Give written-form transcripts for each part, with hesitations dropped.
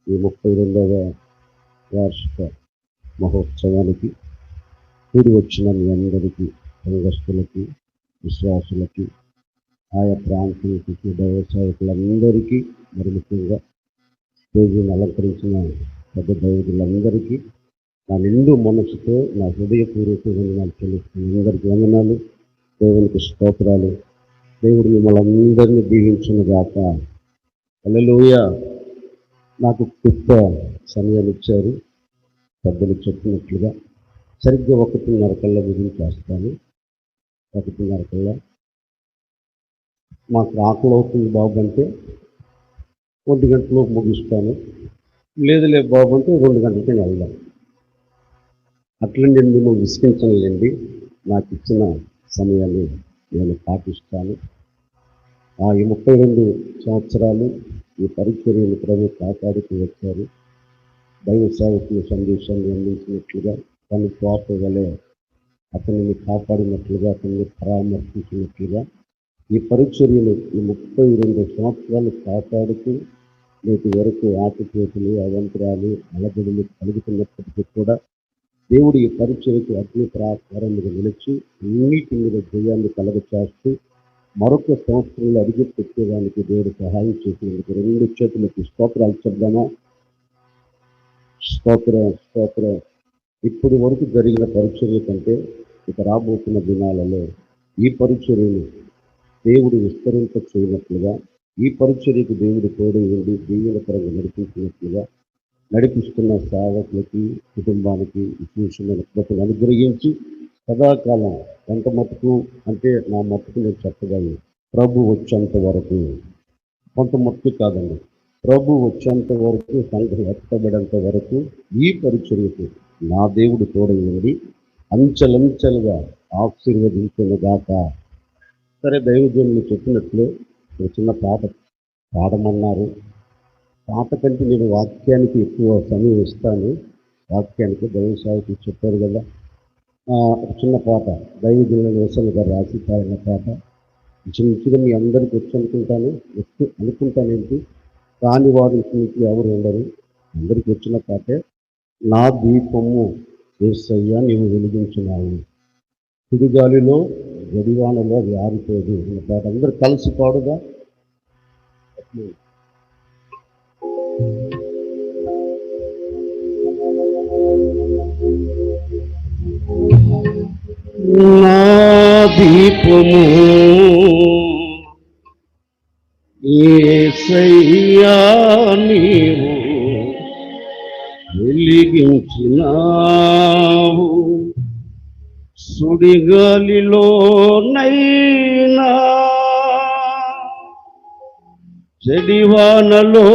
ఈ 32వ వార్షిక మహోత్సవానికి కూడి వచ్చిన మీ అందరికీ, సంఘస్థులకి, విశ్వాసులకి, ఆయా ప్రాంతాలకి, దైవ సేవకులందరికీ, మరి ముఖ్యంగా స్టేజీని అలంకరించిన పెద్ద దైవకులందరికీ నా నిండు మనసుతో నా హృదయపూర్వక వందనాలు చెల్లిస్తున్నాను. అందరికీ వందనాలు, దేవునికి స్తోత్రాలు. దేవుడు మిమ్మల్ని అందరినీ దీవించునుగాక. హల్లెలూయా. నాకు గొప్ప సమయాన్ని ఇచ్చారు పెద్దలు చెప్పినట్లుగా. సరిగ్గా 1:30 కల్లా ముగించేస్తాను. 1:30 కల్లా మాకు ఆకలి అవుతుంది బాబు అంటే 1 గంటలోపు ముగిస్తాను. లేదులే బాబు అంటే 2 గంటలకి వెళ్దాం. అట్లా నేను మిమ్మల్ని విసిగించలేండి. నాకు ఇచ్చిన సమయాన్ని నేను పాటిస్తాను. ఈ 32 సంవత్సరాలు ఈ పరిచర్యను ప్రభు కాపాడుతూ వచ్చారు. దైవ సేవకులు సందేశాన్ని అందించినట్లుగా, తను పాప వలె అతనిని కాపాడినట్లుగా, అతన్ని పరామర్శించినట్లుగా ఈ పరిచర్యను ఈ 32 సంవత్సరాలు కాపాడుతూ నేటి వరకు ఆటుపోటులు, అవంతరాలు, అలగడులు కలుగుతున్నప్పటికీ కూడా దేవుడు ఈ పరిచర్యకు అగ్ని ప్రాకారంగా నిలిచి అన్నిటి మీద జయాన్ని కలగచేస్తూ మరొక సంవత్సరంలో అడిగి పెట్టేదానికి దేవుడు సహాయం చేసినందుకు 2 చేతులకి స్తోత్రాలు చెప్దామా? స్తోత్రం. ఇప్పటి వరకు జరిగిన పరిచర్య కంటే ఇక రాబోతున్న దినాలలో ఈ పరిచర్యను దేవుడు విస్తరింప చేయనట్లుగా, ఈ పరిచర్యకు దేవుడు తోడై ఉండి దీవెనకరంగా నడిపిస్తున్న సేవకులకి, కుటుంబానికి విశేషమైన కృపను అనుగ్రహించి సదాకాలం ఎంత మట్టుకు అంటే నా మట్టుకు నేను చెప్పగలను, ప్రభు వచ్చేంత వరకు, కొంత మట్టుకు కాదండి, ప్రభు వచ్చేంత వరకు, సంఘం ఎత్తబడేంత వరకు ఈ పరిచర్యకు నా దేవుడు తోడై ఉండి అంచెలంచెలుగా ఆశీర్వదించునుగాక. సరే, దైవజనులు చెప్పినట్లు ఒక చిన్న పాట పాడమన్నారు. పాట కంటే నేను వాక్యానికి ఎక్కువ సమయం ఇస్తాను. వాక్యానికి దైవ సాహిత్యం చెప్పారు కదా. ఒక చిన్న పాట దైవజనుల వేసవి గారు రాసి పాడిన పాట చిన్నగా మీ అందరికీ వచ్చి అనుకుంటానేంటి, కాని వారి ఇంట్లో ఎవరు ఉండరు, అందరికీ వచ్చిన పాటే. నా దీపము యేసయ్యా నీవు వెలిగించినావు, సుడిగాలిలో గడివానలో అది ఆరిపోదు అన్న పాట అందరూ కలిసి పాడుగా. నా దీపము యేసయ్యా నీవు వెలిగించినావు, సుడిగాలిలోనైనా జడివానలోనైనా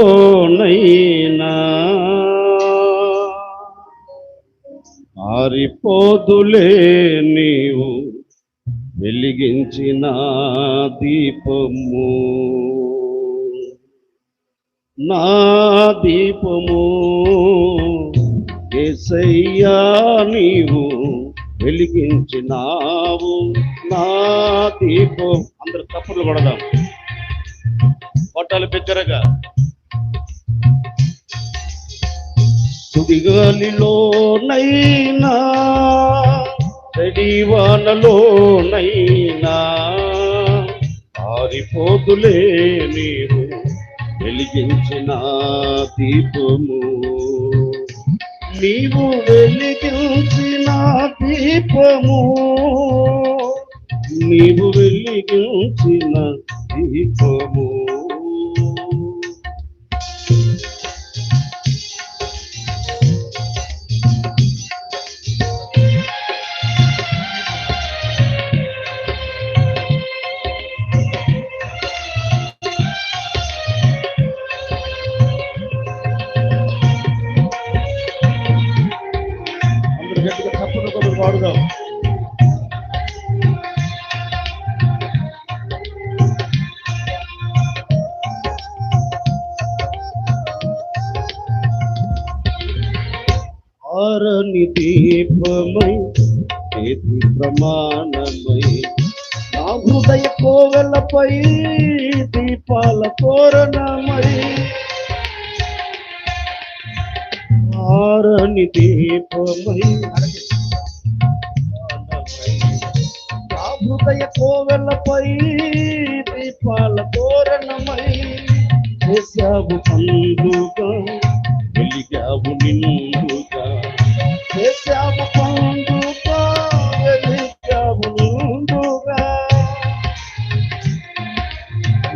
ఆరిపోదులే నీవు వెలిగించిన దీపము. నా దీపము యేసయ్యా నీవు వెలిగించినావు, నా దీపం. అందరు తప్పులు కొడదాం, కొట్టాలి బిగ్గరగా. సుడిగాలిలోనైనా జడివానలోనైనా ఆరిపోదులే నీవు వెలిగించిన దీపము. నీవు వెలిగించిన దీపము, నీవు వెలిగించిన దీపము. పాడుదాం. ఆరని దీపమై చేతి ప్రమాణమై నా హృదయ కోవెలపై దీపాల తోరణమై దీపమై నా హృదయ కోవెలపై దీపాల తోరణమై చేశావు పండుగ వెలిగావు నిండుగా చేశావు పండుగ వెలిగావు నిండుగా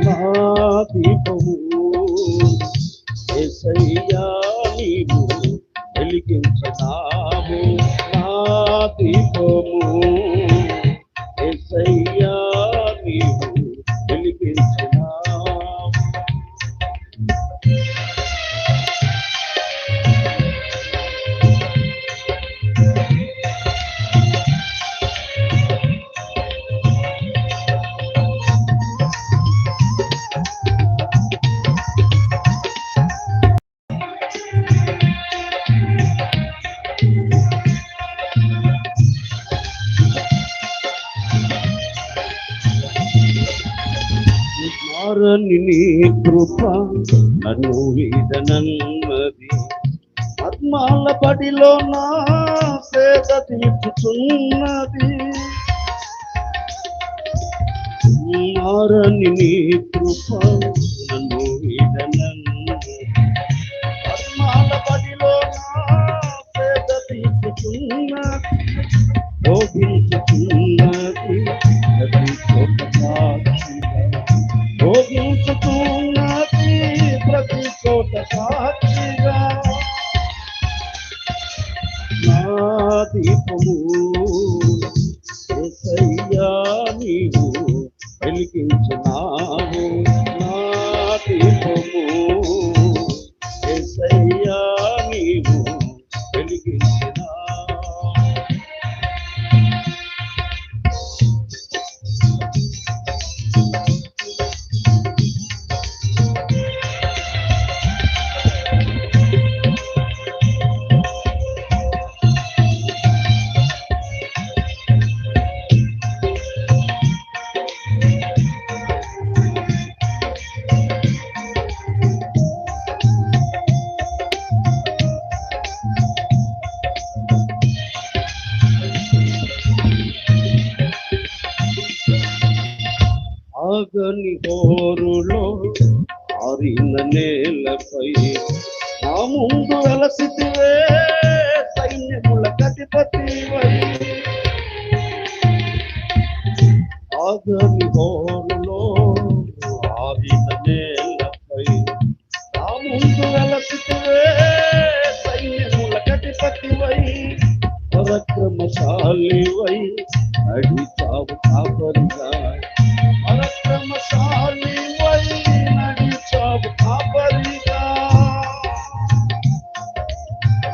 నా దీపము యేసయ్యా నీవు వెలిగించినావు నా దీపము యేసయ్యా నీవు వెలిగించినావు మారని నీ కృప నన్ను వీడనన్నది ఆత్మాల బడిలో నా సేద తీర్చుచున్నది మారని నీ కృప నన్ను వీడనన్నది ఆత్మాల బడిలో నా సేద తీర్చుచున్నది భోగించుచున్నది ప్రతి చోట సాక్షిగా భోగించుతున్నది ప్రతి చోట సాక్షిగా నా దీపము యేసయ్యా నీవు వెలిగించినావు నా దీపము యేసయ్యా నీవు వెలిగించినావు ఆగని హోరులో ఆరిన నేలపై నా ముందు వెలసితివే సైన్యముల అధిపతివై ఆగని హోరులో ఆరిన నేలపై నా ముందు వెలసితివే సైన్యముల అధిపతివై పరక్రమశాలివై నడిచావు కాపరిగా పరక్రమశాలివై నడిచావు కాపరిగా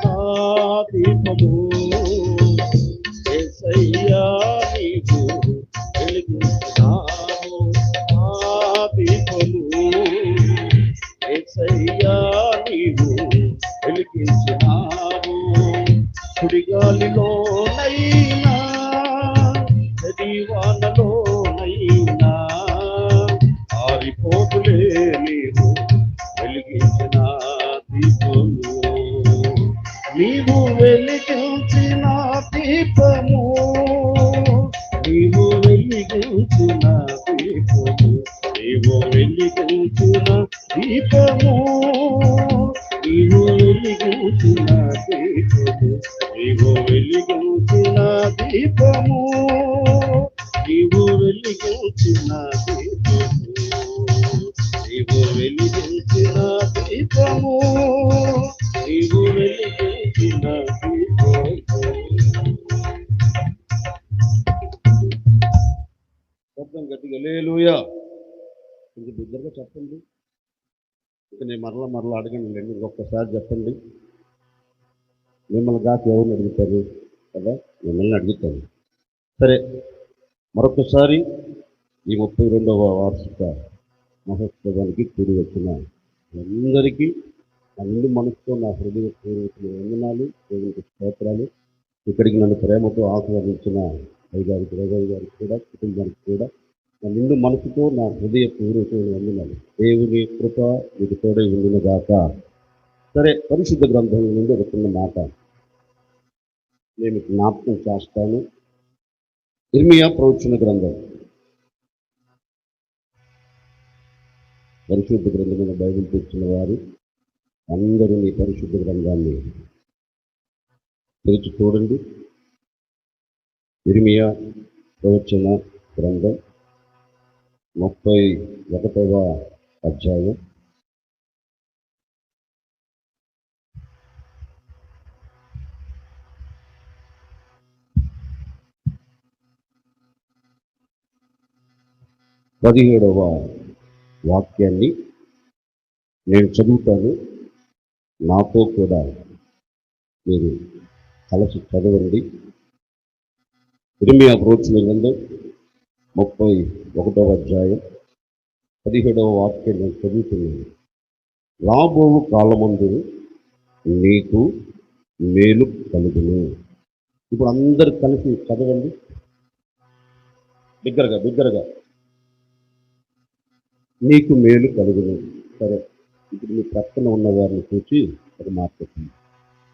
నా దీపము యేసయ్యా నీవు వెలిగించినావు నా దీపము యేసయ్యా నీవు వెలిగించినావు సుడిగాలిలోనైనా నదివానలోనైనా ఆరిపోతులే నీవు వెలిగించిన దీపము నీవు వెలిగించిన దీపము నీవు వెలిగించిన దీపము నీవు వెలిగించిన దీపము నీవు వెలిగించిన దీపము నీవు వెలిగించిన దీపము నీవు వెలిగించిన దీపము నీవు వెలిగించిన దీపము నీవు వెలిగించిన దీపము శబ్దం గట్టిగా హల్లెలూయా కొంచెం బిగ్గరగా చెప్పండి. ఇక నేను మరలా అడగండి, ఒక్కసారి చెప్పండి. మిమ్మల్ని దాకా ఎవరిని అడుగుతారు కదా, మిమ్మల్ని అడుగుతాను. సరే, మరొకసారి ఈ 32వ వార్షిక మహోత్సవానికి కూడి వచ్చిన అందరికీ నా నిండు మనసుతో నా హృదయపూర్వకమైన వందనాలు, దేవునికి స్తోత్రాలు. ఇక్కడికి నన్ను ప్రేమతో ఆహ్వానించిన అయ్యగారికి, రఘయ్య గారికి కూడా, కుటుంబానికి కూడా నా నిండు మనసుతో నా హృదయపూర్వకమైన వందనాలు. దేవుని కృప మీకు తోడై ఉండిన గాక. సరే, పరిశుద్ధ గ్రంథం నుండి ఒక చిన్న మాట. నేను జ్ఞాపకం చేస్తాను. ఇర్మియా ప్రవచన గ్రంథం, పరిశుద్ధ గ్రంథమైన బైబిల్ తెచ్చిన వారు అందరూ ఈ పరిశుద్ధ గ్రంథాన్ని తెరిచి చూడండి. ఇర్మియా ప్రవచన గ్రంథం 31వ అధ్యాయం. పదిహేడవ వాక్యాన్ని నేను చదువుతాను. నాతో కూడా మీరు కలిసి చదవండి. ఇర్మియా ప్రవచన గ్రంథం 31వ అధ్యాయం 17వ వాక్యం నేను చదువుతున్నాను. రాబోవు కాలమందు నీకు మేలు కలుగును. ఇప్పుడు అందరు కలిసి చదవండి, బిగ్గరగా. నీకు మేలు కలుగును. సరే, ఇప్పుడు మీ ప్రక్కన ఉన్న వారిని చూసి ఒక మాట చెప్పింది.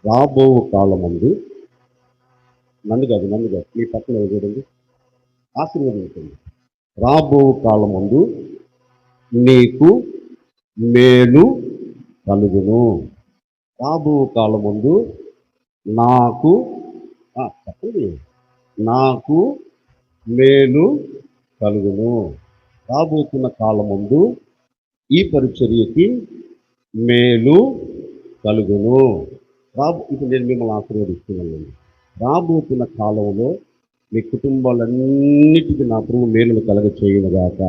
రాబోవు కాలమందు, నన్ను కాదు మీ పక్కన చూడండి, ఆశీర్వదించండి. రాబోవు కాలమందు నీకు మేలు కలుగును. రాబోవు కాలమందు నాకు చెప్పండి, నాకు మేలు కలుగును. రాబోతున్న కాలమందు ఈ పరిచర్యకి మేలు కలుగును. ఇప్పుడు నేను మిమ్మల్ని ఆశీర్వదిస్తున్నానండి. రాబోతున్న కాలంలో మీ కుటుంబాలన్నిటికీ నా ప్రభు మేలును కలగ చేయనుగాక.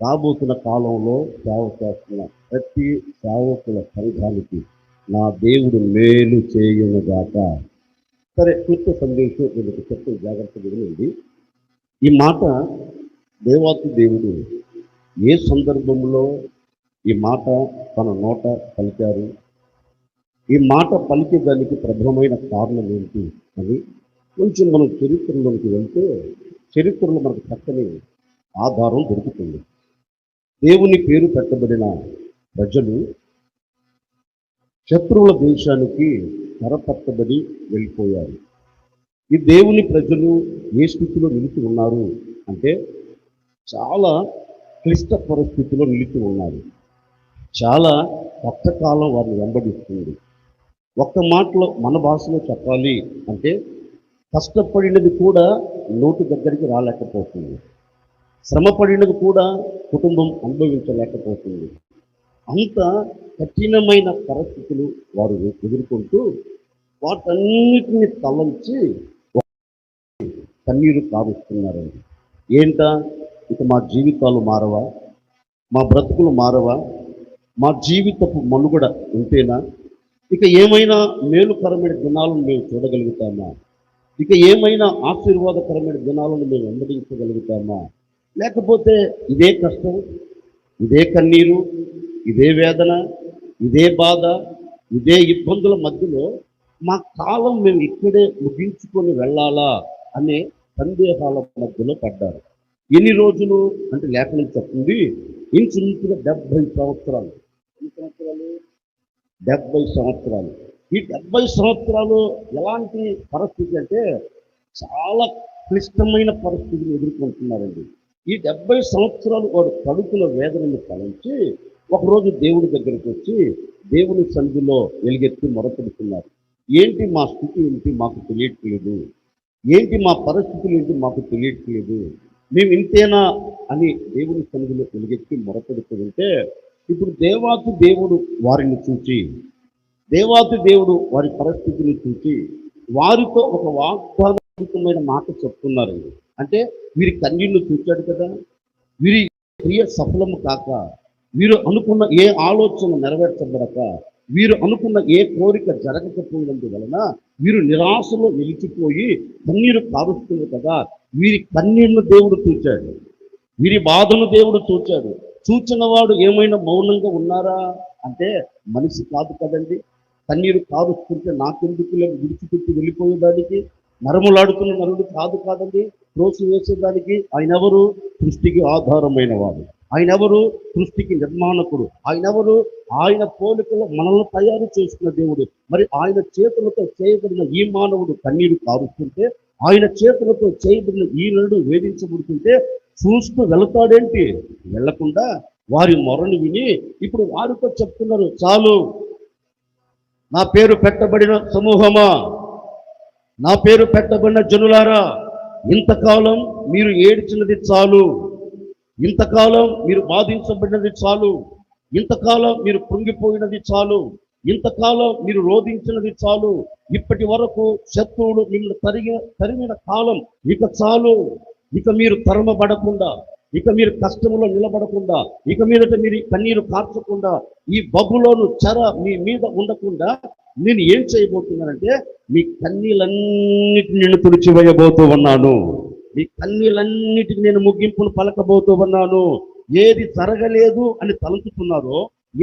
రాబోతున్న కాలంలో సేవ చేస్తున్న ప్రతి సేవకుల సంఘానికి నా దేవుడు మేలు చేయునుగాక. సరే, క్లుప్త సందేశం మీకు చెప్పే జాగ్రత్తగా వినండి. ఈ మాట దేవాతి దేవుడు ఏ సందర్భంలో ఈ మాట తన నోట పలికారు, ఈ మాట పలికేదానికి ప్రబలమైన కారణం ఏంటి అని కొంచెం మనం చరిత్రలోకి వెళ్తే చరిత్రలో మనకు చక్కని ఆధారం దొరుకుతుంది. దేవుని పేరు పెట్టబడిన ప్రజలు శత్రువుల దేశానికి తరపట్టబడి వెళ్ళిపోయారు. ఈ దేవుని ప్రజలు ఏ స్థితిలో నిలిచి ఉన్నారు అంటే చాలా క్లిష్ట పరిస్థితిలో నిలిచి ఉన్నారు. చాలా కష్టకాలం వారిని వెంబడిస్తుంది. ఒక్క మాటలో మన భాషలో చెప్పాలి అంటే కష్టపడినది కూడా నోటు దగ్గరికి రాలేకపోతుంది, శ్రమ పడినది కూడా కుటుంబం అనుభవించలేకపోతుంది. అంత కఠినమైన పరిస్థితులు వారు ఎదుర్కొంటూ వాటన్నిటిని తలంచి కన్నీరు కారుస్తున్నారండి. ఏంటా, ఇక మా జీవితాలు మారవా, మా బ్రతుకులు మారవా, మా జీవితపు మనుగడ ఉంటేనా, ఇక ఏమైనా మేలుకరమైన దినాలను మేము చూడగలుగుతామా, ఇక ఏమైనా ఆశీర్వాదకరమైన దినాలను మేము వెంబడించగలుగుతామా, లేకపోతే ఇదే కష్టం, ఇదే కన్నీరు, ఇదే వేదన, ఇదే బాధ, ఇదే ఇబ్బందుల మధ్యలో మా కాలం మేము ఇక్కడే ముగించుకొని వెళ్ళాలా అనే సందేహాల మధ్యలో పడ్డారు. ఎన్ని రోజులు అంటే లేఖనం చెప్తుంది, ఇంచుమించుగా 70 సంవత్సరాలు. ఎన్ని సంవత్సరాలు? 70 సంవత్సరాలు. ఈ 70 సంవత్సరాలు ఎలాంటి పరిస్థితి అంటే చాలా క్లిష్టమైన పరిస్థితిని ఎదుర్కొంటున్నారండి. ఈ 70 సంవత్సరాలు వాడు కడుపుల వేదనను తలంచి ఒకరోజు దేవుడి దగ్గరికి వచ్చి దేవుని సన్నిధిలో ఎలుగెత్తి మొరపెడుతున్నారు. ఏంటి మా స్థితి ఏంటి మాకు తెలియట్లేదు, ఏంటి మా పరిస్థితులు ఏంటి మాకు తెలియట్లేదు, మేము ఇంతేనా అని దేవుని సన్నిధిలో ఎలుగెత్తి మొరపెడుతూ ఉంటే ఇప్పుడు దేవాతి దేవుడు వారిని చూసి, దేవాతి దేవుడు వారి పరిస్థితిని చూసి వారితో ఒక వాగ్దానమైన మాట చెప్తున్నారండి. అంటే వీరి కన్నీళ్లు చూచాడు కదా, వీరి క్రియ సఫలము కాక, వీరు అనుకున్న ఏ ఆలోచన నెరవేర్చబడక, వీరు అనుకున్న ఏ కోరిక జరగకపోయినందువలన వీరు నిరాశలో నిలిచిపోయి కన్నీరు కారుస్తున్నారు కదా. వీరి కన్నీళ్లు దేవుడు చూచాడు, వీరి బాధను దేవుడు చూచాడు. చూచిన వాడు ఏమైనా మౌనంగా ఉన్నారా అంటే మనిషి కాదు కదండి. కన్నీరు కారుస్తుంటే నాకెందుకు విడిచిపెట్టి వెళ్ళిపోయేదానికి, నరములాడుతున్న నరుడు కాదండి త్రోసి వేసేదానికి. ఆయన ఎవరు? సృష్టికి ఆధారమైన వాడు. ఆయన ఎవరు? సృష్టికి నిర్మాణకుడు. ఆయన ఎవరు? ఆయన పోలికలో మనల్ని తయారు చేసుకున్న దేవుడు. మరి ఆయన చేతులతో చేయబడిన ఈ మానవుడు కన్నీరు కారుస్తుంటే, ఆయన చేతులతో చేయబడిన ఈ నరుడు వేధించబడుతుంటే చూస్తూ వెళతాడేంటి? వెళ్లకుండా వారి మొరను విని ఇప్పుడు వారితో చెప్తున్నారు, చాలు, నా పేరు పెట్టబడిన సమూహమా, నా పేరు పెట్టబడిన జనులారా, ఇంతకాలం మీరు ఏడ్చినది చాలు, ఇంతకాలం మీరు బాధించబడినది చాలు, ఇంతకాలం మీరు పొంగిపోయినది చాలు, ఇంతకాలం మీరు రోధించినది చాలు. ఇప్పటి వరకు శత్రువులు మిమ్మల్ని తరిమిన కాలం ఇక చాలు. ఇక మీరు తరమబడకుండా, ఇక మీరు కష్టంలో నిలబడకుండా, ఇక మీదట మీరు కన్నీరు కార్చకుండా, ఈ బబులోను చెర మీ మీద ఉండకుండా నేను ఏం చేయబోతున్నానంటే మీ కన్నీళ్ళన్నిటిని నేను తుడిచివేయబోతూ ఉన్నాను. మీ కన్నీళ్ళన్నిటికి నేను ముగింపును పలకబోతూ ఉన్నాను. ఏది జరగలేదు అని తలంచుతున్నారో,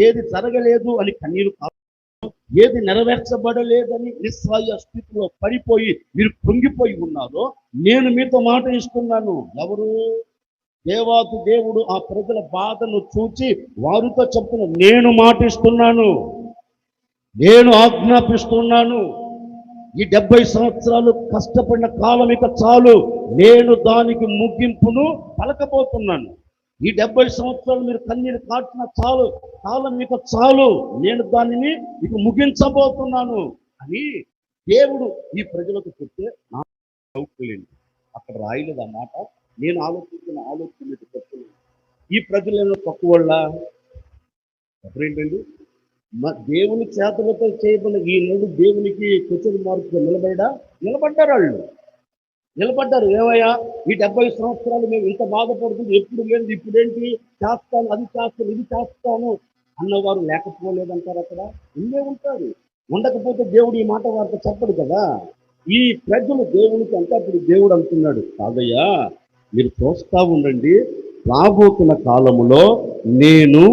ఏది జరగలేదు అని కన్నీరు, ఏది నెరవేర్చబడలేదని నిస్సహాయ స్థితిలో పడిపోయి మీరు పొంగిపోయి ఉన్నారో, నేను మీతో మాట ఇస్తున్నాను. ఎవరు? దేవాది దేవుడు ఆ ప్రజల బాధను చూచి వారితో చెప్తున్న, నేను మాటిస్తున్నాను, నేను ఆజ్ఞాపిస్తున్నాను. ఈ 70 సంవత్సరాలు కష్టపడిన కాలం ఇక చాలు, నేను దానికి ముగింపును పలకబోతున్నాను. ఈ 70 సంవత్సరాలు మీరు కన్నీరు కాచిన చాలు, కాలం ఇక చాలు, నేను దానిని ఇక ముగించబోతున్నాను అని దేవుడు ఈ ప్రజలకు చెప్తే నాకు డౌట్ లేదు. అక్కడ రాయలేదు ఆ మాట. నేను ఆలోచన మీకు చెప్తున్నాను. ఈ ప్రజలను తక్కువ వాళ్ళ ఎవరేంటండి? దేవుని చేతులతో చేయబడిన ఈ రెండు దేవునికి క్వశ్చన్ మార్క్ నిలబడ్డారు. నిలబడ్డారు. ఏమయ్యా, ఈ 70 సంవత్సరాలు మేము ఇంత బాధపడుతుంది, ఎప్పుడు లేదు, ఇప్పుడేంటి, చేస్తాను, అది చేస్తాను, ఇది చేస్తాను అన్నవారు లేకపోలేదంటారు. అక్కడ ఉండే ఉంటారు. ఉండకపోతే దేవుడు ఈ మాట వారితో చెప్పడు కదా. ఈ ప్రజలు దేవునికి అంటే అప్పుడు దేవుడు అంటున్నాడు, కాదయ్యా, మీరు చూస్తా ఉండండి, రాబోతున్న కాలములో నేను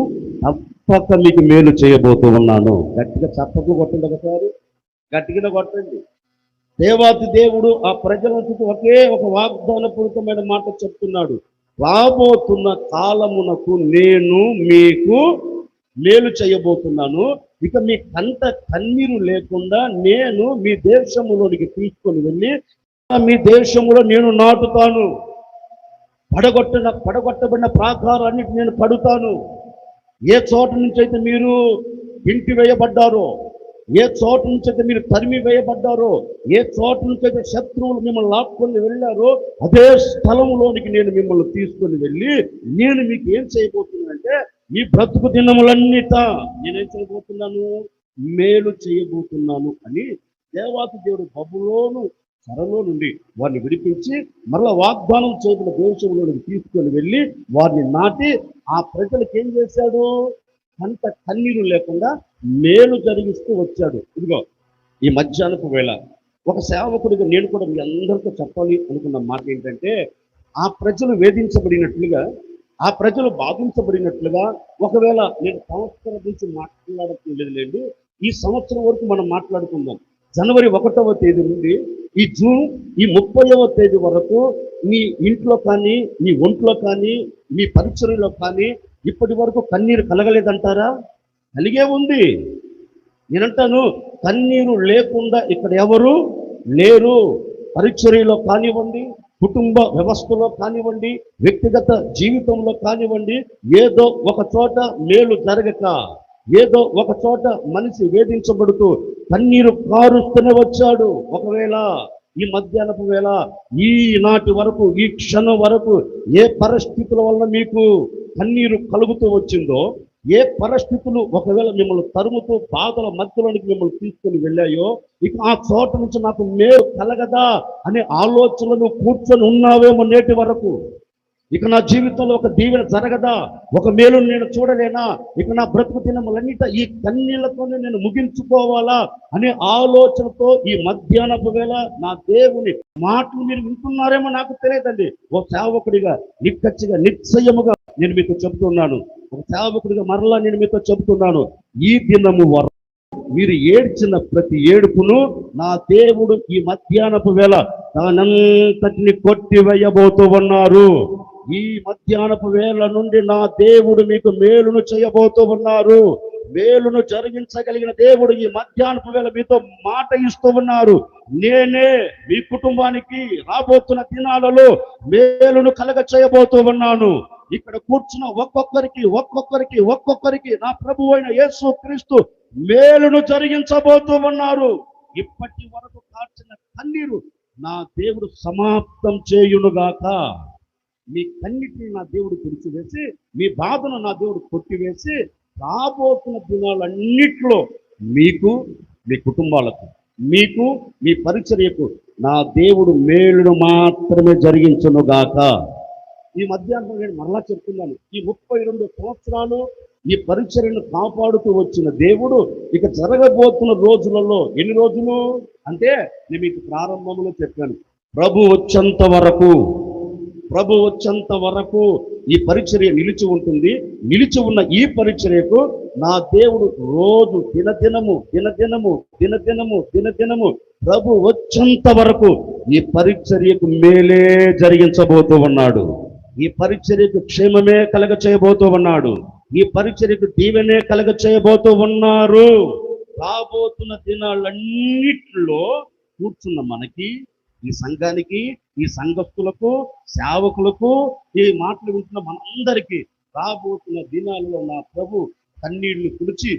తప్పక మీకు మేలు చేయబోతూ ఉన్నాను. గట్టిగా చెప్పకు కొట్టండి ఒకసారి, గట్టిగా కొట్టండి. దేవాది దేవుడు ఆ ప్రజలకు ఒకే ఒక వాగ్దానపూరితమైన మాట చెప్తున్నాడు, రాబోతున్న కాలమునకు నేను మీకు మేలు చేయబోతున్నాను. ఇక మీ కంట కన్నీరు లేకుండా నేను మీ దేశములోనికి తీసుకొని వెళ్ళి మీ దేశములో నేను నాటుతాను. పడగొట్టబడిన ప్రాకారాన్నిటి నేను పడుతాను. ఏ చోట నుంచి అయితే మీరు ఇంటి వేయబడ్డారో, ఏ చోట నుంచి అయితే మీరు తరిమి వేయబడ్డారో, ఏ చోట నుంచి అయితే శత్రువులు మిమ్మల్ని లాక్కొని వెళ్ళారో, అదే స్థలంలోనికి నేను మిమ్మల్ని తీసుకొని వెళ్ళి నేను మీకు ఏం చేయబోతున్నానంటే ఈ బ్రతుకు దినములన్నిట నేనేం చేయబోతున్నాను, మేలు చేయబోతున్నాను అని దేవాతి దేవుడు బబులోను చెరలో నుండి వారిని విడిపించి మరలా వాగ్దానం చేయబడిన దేశంలోనికి తీసుకొని వెళ్ళి వారిని నాటి ఆ ప్రజలకు ఏం చేశాడు, అంత కన్నీరు లేకుండా మేలు జరిగిస్తూ వచ్చాడు. ఇదిగో ఈ మధ్యాహ్నపు వేళ ఒక సేవకుడిగా నేను కూడా మీ అందరితో చెప్పాలి అనుకున్న మాట ఏంటంటే, ఆ ప్రజలు వేధించబడినట్లుగా, ఆ ప్రజలు బాధించబడినట్లుగా, ఒకవేళ నేను సంవత్సరం నుంచి మాట్లాడలేదులేండి, ఈ సంవత్సరం వరకు మనం మాట్లాడుకుందాం. జనవరి 1వ తేదీ నుండి ఈ జూన్ ఈ 30వ తేదీ వరకు మీ ఇంట్లో కానీ, మీ ఒంట్లో కానీ, మీ పరిచర్యలో కానీ ఇప్పటి వరకు కన్నీరు కలగలేదంటారా? కలిగే ఉంది. నేనంటాను, కన్నీరు లేకుండా ఇక్కడ ఎవరు లేరు. పరిచర్యలో కానివ్వండి, కుటుంబ వ్యవస్థలో కానివ్వండి, వ్యక్తిగత జీవితంలో కానివ్వండి, ఏదో ఒక చోట మేలు జరగక, ఏదో ఒక చోట మనిషి వేధించబడుతూ కన్నీరు కారుస్తూనే వచ్చాడు. ఒకవేళ ఈ మధ్యాహ్నపు వేళ ఈనాటి వరకు, ఈ క్షణం వరకు ఏ పరిస్థితుల వల్ల మీకు కన్నీరు కలుగుతూ వచ్చిందో, ఏ పరిస్థితులు ఒకవేళ మిమ్మల్ని తరుముతూ బాధల మధ్యలోనికి మిమ్మల్ని తీసుకొని వెళ్ళాయో, ఇక ఆ చోట నుంచి నాకు మేలు కలగదా అనే ఆలోచనలు కూర్చొని ఉన్నావేమో నేటి వరకు. ఇక నా జీవితంలో ఒక దీవెన జరగదా, ఒక మేలు నేను చూడలేనా, ఇక నా బ్రతుకు దినములన్నిట ఈ కన్నీళ్లతోనే నేను ముగించుకోవాలా అనే ఆలోచనతో ఈ మధ్యాహ్నపు వేళ నా దేవుని మాటలు మీరు వింటున్నారేమో నాకు తెలియదండి. ఓ సేవకుడిగా నిక్కచ్చిగా నిశ్చయముగా నేను మీతో చెబుతున్నాను, ఒక సేవకుడిగా మరలా నేను మీతో చెబుతున్నాను, ఈ దినము వరకు మీరు ఏడ్చిన ప్రతి ఏడుపును నా దేవుడు ఈ మధ్యాహ్నపు వేళ దానంతటిని కొట్టివేయబోతూ ఉన్నారు. ఈ మధ్యాహ్నపు వేళ నుండి నా దేవుడు మీకు మేలును చేయబోతూ ఉన్నారు. మేలును జరిగించగలిగిన దేవుడు ఈ మధ్యాహ్నపు వేళ మీతో మాట ఇస్తూ ఉన్నారు. నేనే మీ కుటుంబానికి రాబోతున్న దినాలలో మేలును కలగ చేయబోతూ ఉన్నాను. ఇక్కడ కూర్చున్న ఒక్కొక్కరికి నా ప్రభు అయిన యేసు క్రీస్తు మేలును జరిగించబోతూ ఉన్నారు. ఇప్పటి వరకు కార్చిన కన్నీరు నా దేవుడు సమాప్తం చేయునుగాక. మీ కన్నిటిని నా దేవుడు తుడిచివేసి, మీ బాధను నా దేవుడు కొట్టివేసి, రాబోతున్న దినాలన్నిట్లో మీకు, మీ కుటుంబాలకు, మీకు, మీ పరిచర్యకు నా దేవుడు మేలును మాత్రమే జరిగించునుగాక. ఈ మధ్యాహ్నం నేను మరలా చెప్తున్నాను, ఈ 32 సంవత్సరాలు ఈ పరిచర్యను కాపాడుతూ వచ్చిన దేవుడు ఇక జరగబోతున్న రోజులలో, ఎన్ని రోజులు అంటే నేను మీకు ప్రారంభంలో చెప్పాను, ప్రభు వచ్చేంత వరకు ఈ పరిచర్య నిలిచి ఉంటుంది. నిలిచి ఉన్న ఈ పరిచర్యకు నా దేవుడు రోజు దినదినము ప్రభు వచ్చేంత వరకు ఈ పరిచర్యకు మేలే జరిగించబోతూ ఉన్నాడు. ఈ పరిచర్యకు క్షేమమే కలగ చేయబోతూ ఉన్నాడు. ఈ పరిచర్యకు దీవెనే కలగ చేయబోతూ ఉన్నారు. రాబోతున్న దినాలన్నిటిలో కూర్చున్న మనకి, ఈ సంఘానికి, ఈ సంఘస్థులకు, సేవకులకు, ఈ మాటలు వింటున్న మనందరికీ రాబోతున్న దినాలలో నా ప్రభు కన్నీళ్లు తుడిచి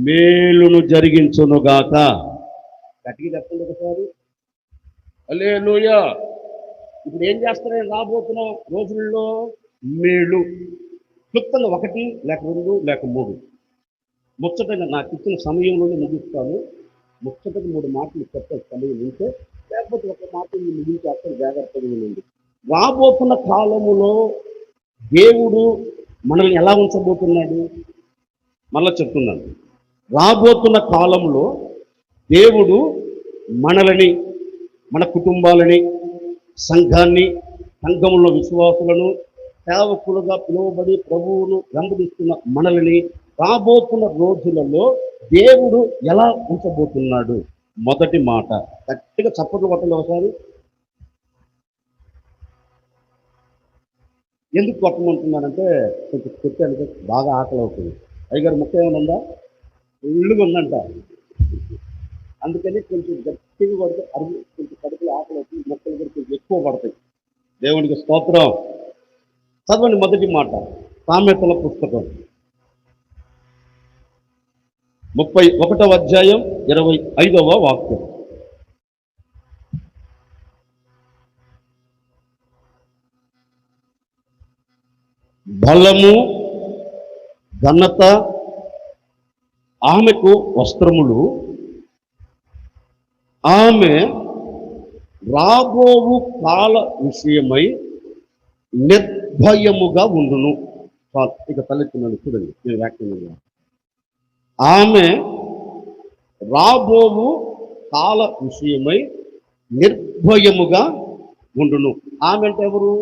మేలును జరిగించునుగాక. గట్టిగా చెప్పండి ఒకసారి, హల్లెలూయా. ఇప్పుడు ఏం చేస్తారని రాబోతున్న రోజుల్లో మేలు క్లుప్తంగా 1 లేక 2 లేక 3 ముచ్చటగా నాకు ఇచ్చిన సమయంలోనే ముగిస్తాను. ముచ్చటగా 3 మాటలు చెప్పే సమయం ఉంటే, లేకపోతే ఒక మాట ముగించేస్తాను. జాగ్రత్తగా వినండి. రాబోతున్న కాలములో దేవుడు మనల్ని ఎలా ఉంచబోతున్నాడు మళ్ళా చెప్తున్నాను. రాబోతున్న కాలంలో దేవుడు మనల్ని, మన కుటుంబాలని, సంఘాన్ని, సంఘంలో విశ్వాసులను, సేవకులుగా పిలువబడి ప్రభువును వెంబడిస్తున్న మనల్ని రాబోతున్న రోజులలో దేవుడు ఎలా ఉంచబోతున్నాడు. మొదటి మాట గట్టిగా చప్పట్లు కొట్టండి ఒకసారి. ఎందుకు కొట్టమంటున్నానంటే, కొంచెం కొట్టాను, బాగా ఆకలి అవుతుంది. అయ్యగారు ముక్క ఏమైనా ఉందా? ఇల్లుగా ఉందంట. అందుకని కొంచెం గట్టిగా కొడితే అరుగు, కొంచెం కడుపులో ఆకలి అవుతుంది, మొక్కలు కూడా కొంచెం ఎక్కువ పడతాయి. దేవునికి స్తోత్రం. చదవండి మొదటి మాట, సామెతల పుస్తకం 31వ అధ్యాయం 25వ వాక్యం. బలము, ఘనత ఆమెకు వస్త్రములు, ఆమె రాబోవు కాల విషయమై నిర్భయముగా ఉండును. ఇక తలెత్తున్నాను చూడండి, నేను వ్యాఖ్యానం. ఆమె రాబోవు కాల విషయమై నిర్భయముగా ఉండును. ఆమె అంటే ఎవరు?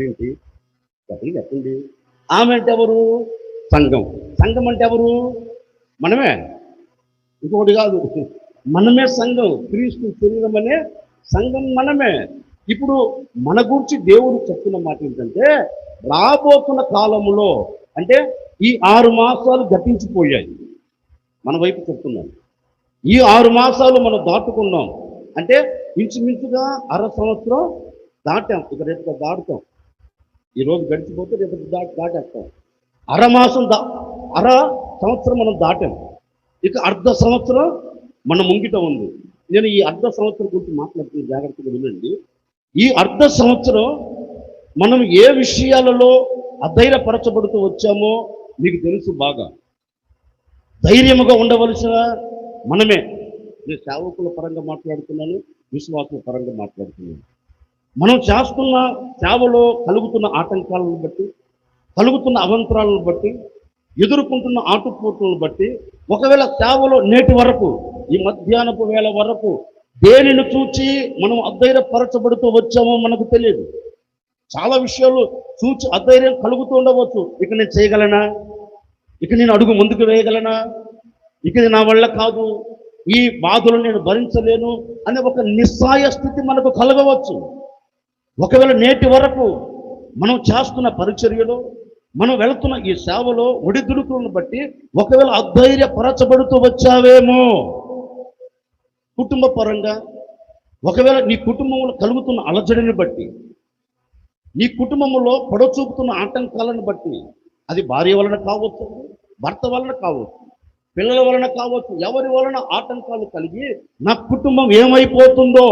ఏంటి చెప్పండి. ఆమె అంటే ఎవరు? సంఘం. సంఘం అంటే ఎవరు? మనమే, ఇంకొకటి కాదు. మనమే సంఘం. క్రీస్తు శరీరం అనే సంఘం మనమే. ఇప్పుడు మన గురించి దేవుడు చెప్తున్న మాట ఏంటంటే, రాబోతున్న కాలములో, అంటే ఈ 6 మాసాలు గతించిపోయాయి. మన వైపు చెప్తున్నాం. ఈ 6 మాసాలు మనం దాటుకున్నాం. అంటే ఇంచుమించుగా 1/2 సంవత్సరం దాటాం. ఇక రేపు దాటుతాం. ఈరోజు గడిచిపోతే రేపు దాటేస్తాం. 1/2 సంవత్సరం మనం దాటాం. ఇక 1/2 సంవత్సరం మన ముంగిట ఉంది. నేను ఈ 1/2 సంవత్సరం గురించి మాట్లాడుతున్న, జాగ్రత్తగా వినండి. ఈ 1/2 సంవత్సరం మనం ఏ విషయాలలో అధైర్యపరచబడుతూ వచ్చామో మీకు తెలుసు బాగా. ధైర్యముగా ఉండవలసిన మనమే. నేను సేవకుల పరంగా మాట్లాడుతున్నాను, విశ్వాసుల పరంగా మాట్లాడుతున్నాను. మనం చేస్తున్న సేవలో కలుగుతున్న ఆటంకాలను బట్టి, కలుగుతున్న అవంతరాలను బట్టి, ఎదుర్కొంటున్న ఆటుపోట్లను బట్టి, ఒకవేళ సేవలో నేటి వరకు, ఈ మధ్యాహ్నపు వేళ వరకు దేనిని చూచి మనం అధైర్యపరచబడుతూ వచ్చామో మనకు తెలియదు. చాలా విషయాలు చూచి అధైర్యం కలుగుతూ ఉండవచ్చు. ఇక నేను చేయగలనా? ఇక నేను అడుగు ముందుకు వేయగలనా? ఇక నా వల్ల కాదు, ఈ బాధలు నేను భరించలేను అనే ఒక నిస్సాయ స్థితి మనకు కలగవచ్చు. ఒకవేళ నేటి వరకు మనం చేస్తున్న పరిచర్యలో, మనం వెళుతున్న ఈ సేవలో ఒడిదుడుకులను బట్టి ఒకవేళ అధైర్యపరచబడుతూ వచ్చావేమో కుటుంబ పరంగా, ఒకవేళ నీ కుటుంబంలో కలుగుతున్న అలజడిని బట్టి, నీ కుటుంబంలో పొడచూపుతున్న ఆటంకాలను బట్టి, అది భార్య వలన కావచ్చు, భర్త వలన కావచ్చు, పిల్లల వలన కావచ్చు, ఎవరి వలన ఆటంకాలు కలిగి నా కుటుంబం ఏమైపోతుందో,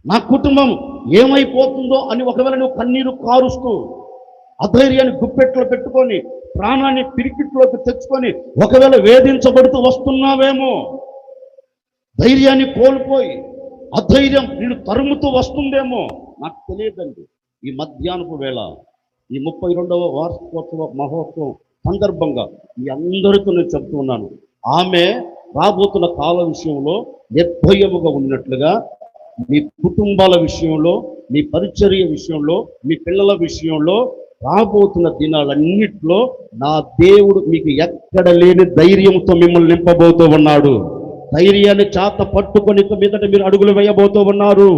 నా కుటుంబం ఏమైపోతుందో అని ఒకవేళ నువ్వు కన్నీరు కారుస్తూ అధైర్యాన్ని గుప్పెట్లో పెట్టుకొని ప్రాణాన్ని పిరికిట్లోకి తెచ్చుకొని ఒకవేళ వేధించబడుతూ వస్తున్నావేమో, ధైర్యాన్ని కోల్పోయి అధైర్యం నేను తరుముతూ వస్తుందేమో నాకు తెలియదండి. ఈ మధ్యాహ్నపు వేళ ఈ 32వ వార్షికోత్సవ మహోత్సవం సందర్భంగా మీ అందరితో నేను చెప్తున్నాను, ఆమె రాబోతున్న కాల విషయంలో నిర్భయముగా ఉన్నట్లుగా మీ కుటుంబాల విషయంలో, మీ పరిచర్య విషయంలో, మీ పిల్లల విషయంలో రాబోతున్న దినాలన్నిట్లో నా దేవుడు మీకు ఎక్కడ లేని ధైర్యంతో మిమ్మల్ని నింపబోతూ ఉన్నాడు. ధైర్యాన్ని చాత పట్టుకొని మీదట మీరు అడుగులు వేయబోతూ ఉన్నారు.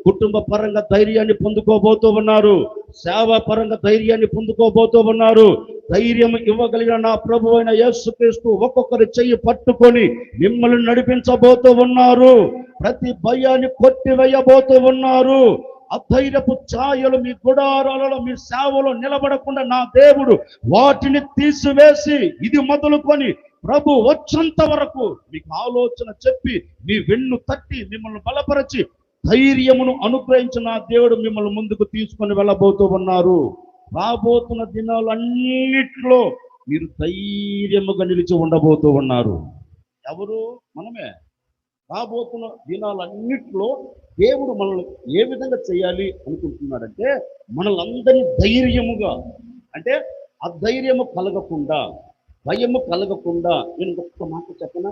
కుటుంబ పరంగా ధైర్యాన్ని పొందుకోబోతూ ఉన్నారు. సేవ పరంగా ధైర్యాన్ని పొందుకోబోతూ ఉన్నారు. ధైర్యం ఇవ్వగలిగిన నా ప్రభు అయిన యేసుక్రీస్తు ఒక్కొక్కరి చెయ్యి పట్టుకొని మిమ్మల్ని నడిపించబోతూ ఉన్నారు. ప్రతి భయాన్ని కొట్టివేయబోతూ ఉన్నారు. అధైర్యపు ఛాయలు మీ గుడారాలలో, మీ సేవలో నిలబడకుండా నా దేవుడు వాటిని తీసివేసి ఇది మొదలుకొని ప్రభు వచ్చేంత వరకు మీకు ఆలోచన చెప్పి మీ వెన్ను తట్టి మిమ్మల్ని బలపరచి ధైర్యమును అనుగ్రహించిన దేవుడు మిమ్మల్ని ముందుకు తీసుకొని వెళ్ళబోతూ ఉన్నారు. రాబోతున్న దినాలన్నిట్లో మీరు ధైర్యముగా నిలిచి ఉండబోతూ ఉన్నారు. ఎవరు? మనమే. రాబోతున్న దినాలన్నిట్లో దేవుడు మనల్ని ఏ విధంగా చేయాలి అనుకుంటున్నాడంటే, మనలందరినీ ధైర్యముగా, అంటే అధైర్యము కలగకుండా, భయము కలగకుండా. నేను ఒక్క మాట చెప్పనా,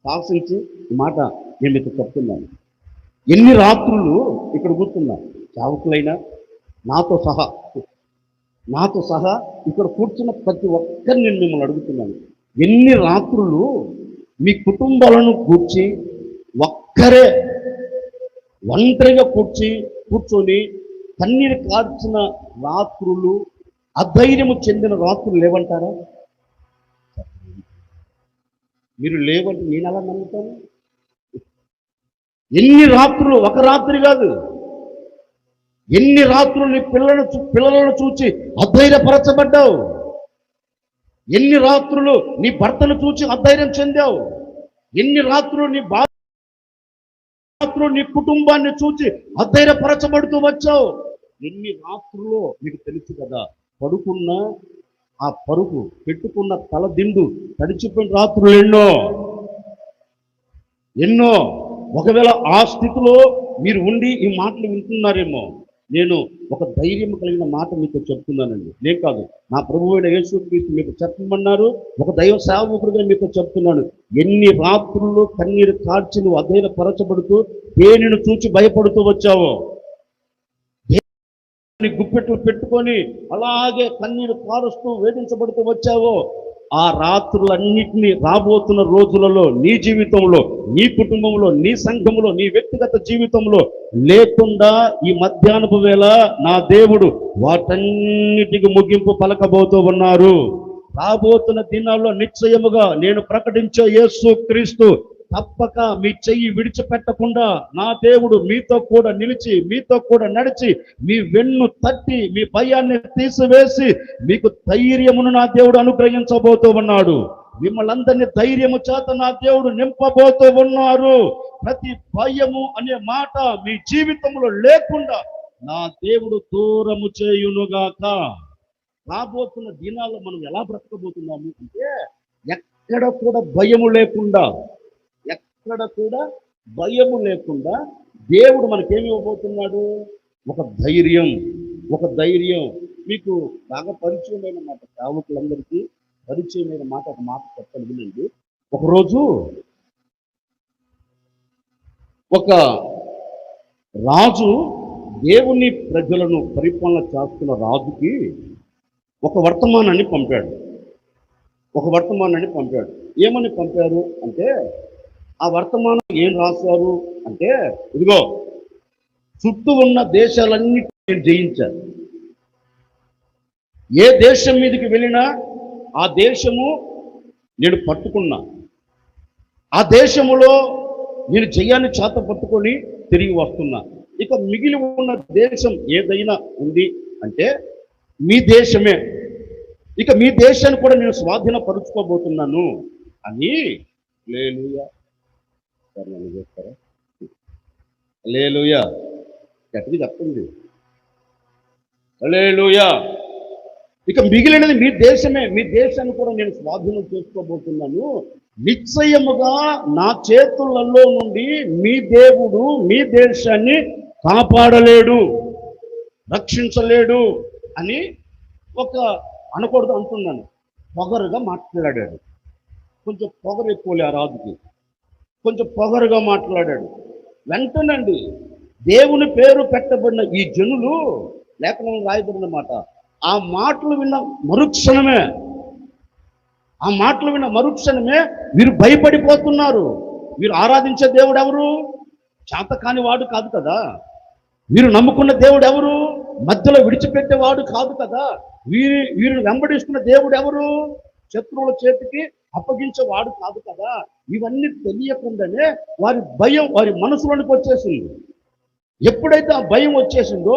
సాహసించి ఈ మాట నేను మీకు చెప్తున్నాను. ఎన్ని రాత్రులు ఇక్కడ కూర్చున్నా, సేవకులైనా నాతో సహా ఇక్కడ కూర్చున్న ప్రతి ఒక్కరిని నేను మిమ్మల్ని అడుగుతున్నాను, ఎన్ని రాత్రులు మీ కుటుంబాలను కూర్చి ఒక్కరే ఒంటరిగా కూర్చొని కన్నీరు కార్చిన రాత్రులు, అధైర్యము చెందిన రాత్రులు లేవంటారా? మీరు లేవంటే నేను అలా నమ్ముతాను. ఎన్ని రాత్రులు, ఒక రాత్రి కాదు, ఎన్ని రాత్రులు నీ పిల్లలను చూచి అధైర్యపరచబడ్డావు, ఎన్ని రాత్రులు నీ భర్తను చూచి అధైర్యం చెందావు, ఎన్ని రాత్రులు నీ కుటుంబాన్ని చూచి అధైర్యపరచబడుతూ వచ్చావు, ఎన్ని రాత్రులు మీకు తెలుసు కదా. పడుకున్న ఆ పరుగు, పెట్టుకున్న తలదిండు తడిచిపోయిన రాత్రులు ఎన్నో. ఒకవేళ ఆ స్థితిలో మీరు ఉండి ఈ మాటలు వింటున్నారేమో, నేను ఒక ధైర్యం కలిగిన మాట మీతో చెప్తున్నానండి. నేను కాదు, నా ప్రభువైన యేసుక్రీస్తు మీకు చెప్పమన్నారు. ఒక దైవ సేవకుడిగా మీతో చెప్తున్నాను, ఎన్ని రాత్రులు కన్నీరు కార్చి నువ్వు అధైర్యపరచబడుతూ దేనిని చూచి భయపడుతూ వచ్చావో, గుప్పెట్లు పెట్టుకొని అలాగే కన్నీరు కారుస్తూ వేధించబడుతూ వచ్చావో, ఆ రాత్రులన్నింటినీ రాబోతున్న రోజులలో నీ జీవితంలో, నీ కుటుంబంలో, నీ సంఘంలో, నీ వ్యక్తిగత జీవితంలో లేకుండా ఈ మధ్యాహ్నపు వేళ నా దేవుడు వాటన్నిటికి ముగింపు పలకబోతూ ఉన్నారు. రాబోతున్న దినాల్లో నిశ్చయముగా నేను ప్రకటించే యేసుక్రీస్తు తప్పక మీ చెయ్యి విడిచిపెట్టకుండా నా దేవుడు మీతో కూడా నిలిచి, మీతో కూడా నడిచి, మీ వెన్ను తట్టి, మీ భయాన్ని తీసివేసి మీకు ధైర్యమును నా దేవుడు అనుగ్రహించబోతూ ఉన్నాడు. మిమ్మల్ని అందరినీ ధైర్యము చేత నా దేవుడు నింపబోతూ ఉన్నారు. ప్రతి భయము అనే మాట మీ జీవితంలో లేకుండా నా దేవుడు దూరము చేయునుగాక. రాబోతున్న దినాల్లో మనం ఎలా బ్రతకబోతున్నాము అంటే, ఎక్కడ కూడా భయము లేకుండా దేవుడు మనకేమి ఇవ్వబోతున్నాడు? ఒక ధైర్యం. మీకు బాగా పరిచయమైన మాట, సేవకులందరికీ పరిచయమైన మాట, ఒక మాట చెప్పాలి వినండి. ఒకరోజు ఒక రాజు దేవుని ప్రజలను పరిపాలన చేస్తున్న రాజుకి ఒక వర్తమానాన్ని పంపాడు. ఏమని పంపారు అంటే, ఆ వర్తమానం ఏం రాశారు అంటే, ఇదిగో చుట్టూ ఉన్న దేశాలన్నీ నేను జయించాను. ఏ దేశం మీదకి వెళ్ళినా ఆ దేశము నేను పట్టుకున్నా. ఆ దేశములో నేను జయాన్ని చేత పట్టుకొని తిరిగి వస్తున్నా. ఇక మిగిలి ఉన్న దేశం ఏదైనా ఉంది అంటే మీ దేశమే. ఇక మీ దేశాన్ని కూడా నేను స్వాధీనపరుచుకోబోతున్నాను అని హల్లెలూయా చేస్తారా? హల్లెలూయా గట్టిగా చెప్పండి. హల్లెలూయా. ఇక మిగిలినది మీ దేశమే. మీ దేశాన్ని కూడా నేను స్వాధీనం చేసుకోబోతున్నాను. నిశ్చయముగా నా చేతులలో నుండి మీ దేవుడు మీ దేశాన్ని కాపాడలేడు, రక్షించలేడు అని ఒక అనకూడదు అంటున్నాను. పొగరుగా మాట్లాడాడు. కొంచెం పొగరు ఎక్కువలే ఆ రాజుకి. కొంచెం పొగరుగా మాట్లాడాడు. వెంటనండి దేవుని పేరు పెట్టబడిన ఈ జనులు, లేఖనంలో రాయబడిన మాట, ఆ మాటలు విన్న మరుక్షణమే వీరు భయపడిపోతున్నారు. వీరు ఆరాధించే దేవుడు ఎవరు? చేతకాని వాడు కాదు కదా. వీరు నమ్ముకున్న దేవుడు ఎవరు? మధ్యలో విడిచిపెట్టేవాడు కాదు కదా. వీరిని వెంబడిస్తున్న దేవుడు ఎవరు? శత్రువుల చేతికి అప్పగించేవాడు కాదు కదా. ఇవన్నీ తెలియకుండానే వారి భయం వారి మనసులోనికి వచ్చేసింది. ఎప్పుడైతే ఆ భయం వచ్చేసిందో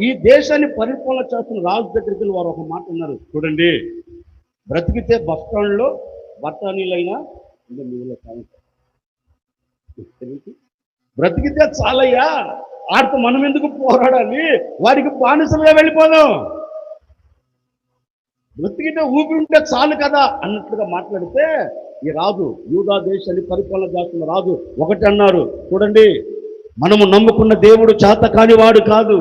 ఈ దేశాన్ని పరిపాలన చేస్తున్న రాజు దగ్గరికి వారు ఒక మాట అన్నారు. చూడండి, బ్రతికితే బస్ స్టాండ్లో బఠానీలైనా బ్రతికితే చాలయ్యా, వాటితో మనం ఎందుకు పోరాడాలి, వారికి బానిసలుగా వెళ్ళిపోదాం, బ్రతికితే ఊపి ఉంటే చాలు కదా అన్నట్లుగా మాట్లాడితే ఈ రాజు, యూదా దేశాన్ని పరిపాలన చేస్తున్న రాజు ఒకటి అన్నారు. చూడండి, మనము నమ్ముకున్న దేవుడు చేత కానివాడు కాదు.